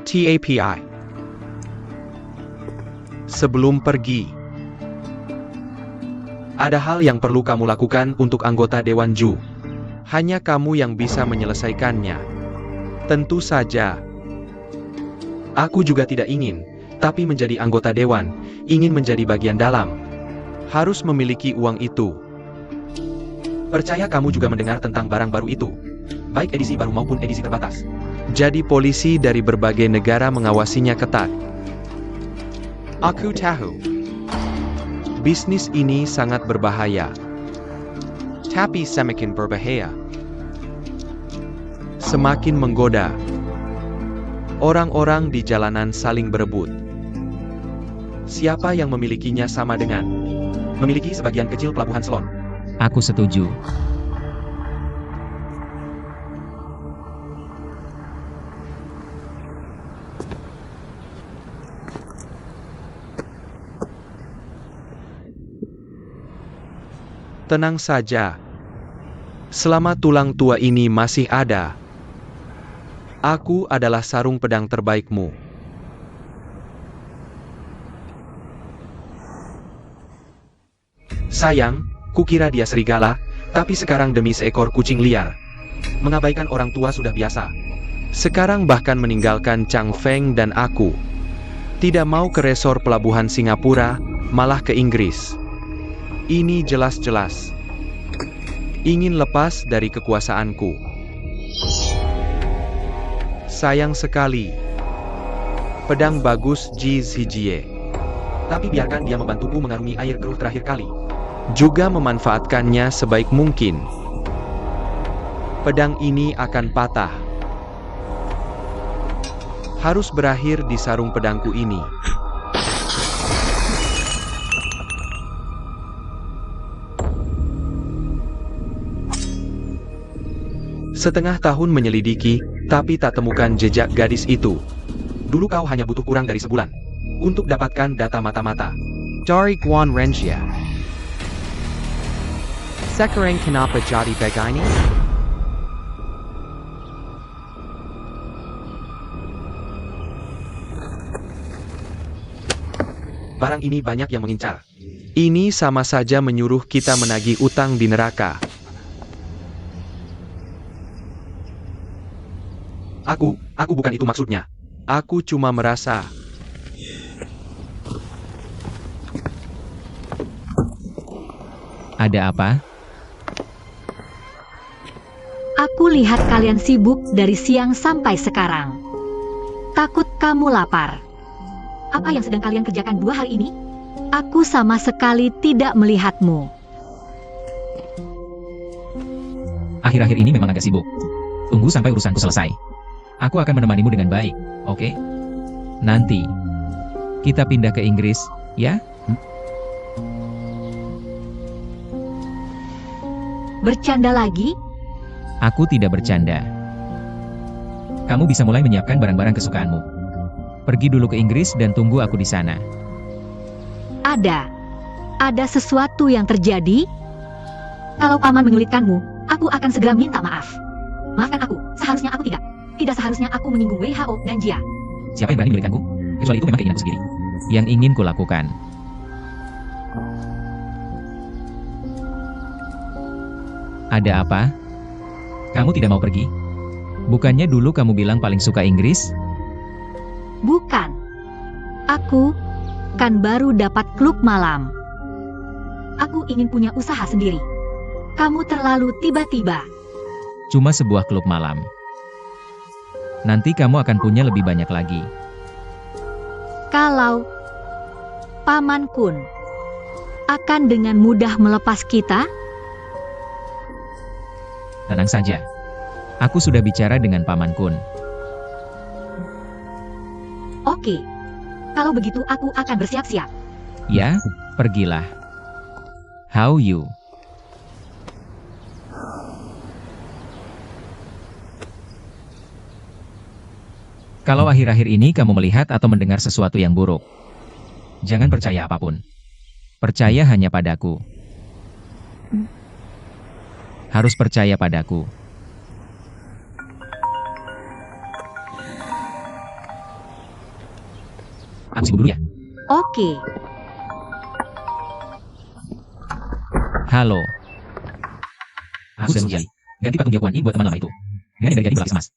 TAPI. Sebelum pergi, ada hal yang perlu kamu lakukan untuk anggota Dewan Ju. Hanya kamu yang bisa menyelesaikannya. Tentu saja. Aku juga tidak ingin, tapi menjadi anggota Dewan, ingin menjadi bagian dalam. Harus memiliki uang itu. Percaya kamu juga mendengar tentang barang baru itu. Baik edisi baru maupun edisi terbatas. Jadi polisi dari berbagai negara mengawasinya ketat. Aku tahu. Bisnis ini sangat berbahaya. Tapi semakin berbahaya, semakin menggoda. Orang-orang di jalanan saling berebut. Siapa yang memilikinya sama dengan memiliki sebagian kecil pelabuhan Selon. Aku setuju. Tenang saja. Selama tulang tua ini masih ada, aku adalah sarung pedang terbaikmu. Sayang, kukira dia serigala, tapi sekarang demi seekor kucing liar. Mengabaikan orang tua sudah biasa. Sekarang bahkan meninggalkan Chang Feng dan aku. Tidak mau ke resor pelabuhan Singapura, malah ke Inggris. Ini jelas-jelas ingin lepas dari kekuasaanku. Sayang sekali. Pedang bagus Jizijie. Tapi biarkan dia membantuku mengarungi air keruh terakhir kali. Juga memanfaatkannya sebaik mungkin. Pedang ini akan patah. Harus berakhir di sarung pedangku ini. Setengah tahun menyelidiki, tapi tak temukan jejak gadis itu. Dulu kau hanya butuh kurang dari sebulan untuk dapatkan data mata-mata. Dari Guan Renjia. Sekarang kenapa jadi begini? Barang ini banyak yang mengincar. Ini sama saja menyuruh kita menagih utang di neraka. Aku bukan itu maksudnya. Aku cuma merasa Ada apa? Aku lihat kalian sibuk dari siang sampai sekarang. Takut kamu lapar. Apa yang sedang kalian kerjakan 2 hari ini? Aku sama sekali tidak melihatmu. Akhir-akhir ini memang agak sibuk. Tunggu sampai urusanku selesai. Aku akan menemanimu dengan baik, oke? Nanti, kita pindah ke Inggris, ya? Bercanda lagi? Aku tidak bercanda. Kamu bisa mulai menyiapkan barang-barang kesukaanmu. Pergi dulu ke Inggris dan tunggu aku di sana. Ada sesuatu yang terjadi? Kalau paman menyulitkanmu, aku akan segera minta maaf. Maafkan aku, seharusnya aku tidak seharusnya aku menyinggung WHO dan Jia. Siapa yang berani menyulitkanku? Kecuali itu memang keinginanku sendiri. Yang ingin kulakukan. Ada apa? Kamu tidak mau pergi? Bukannya dulu kamu bilang paling suka Inggris? Bukan. Aku kan baru dapat klub malam. Aku ingin punya usaha sendiri. Kamu terlalu tiba-tiba. Cuma sebuah klub malam. Nanti kamu akan punya lebih banyak lagi. Kalau Paman Kun akan dengan mudah melepas kita? Tenang saja. Aku sudah bicara dengan Paman Kun. Oke. Kalau begitu aku akan bersiap-siap. Ya, pergilah. How you? Kalau akhir-akhir ini kamu melihat atau mendengar sesuatu yang buruk, jangan percaya apapun. Percaya hanya padaku. Harus percaya padaku. Aku sibuk dulu ya. Oke. Halo. Aku sudah menjadi. Ganti patung Yakuan buat teman lama itu. Ganti dari jadi berlapis emas.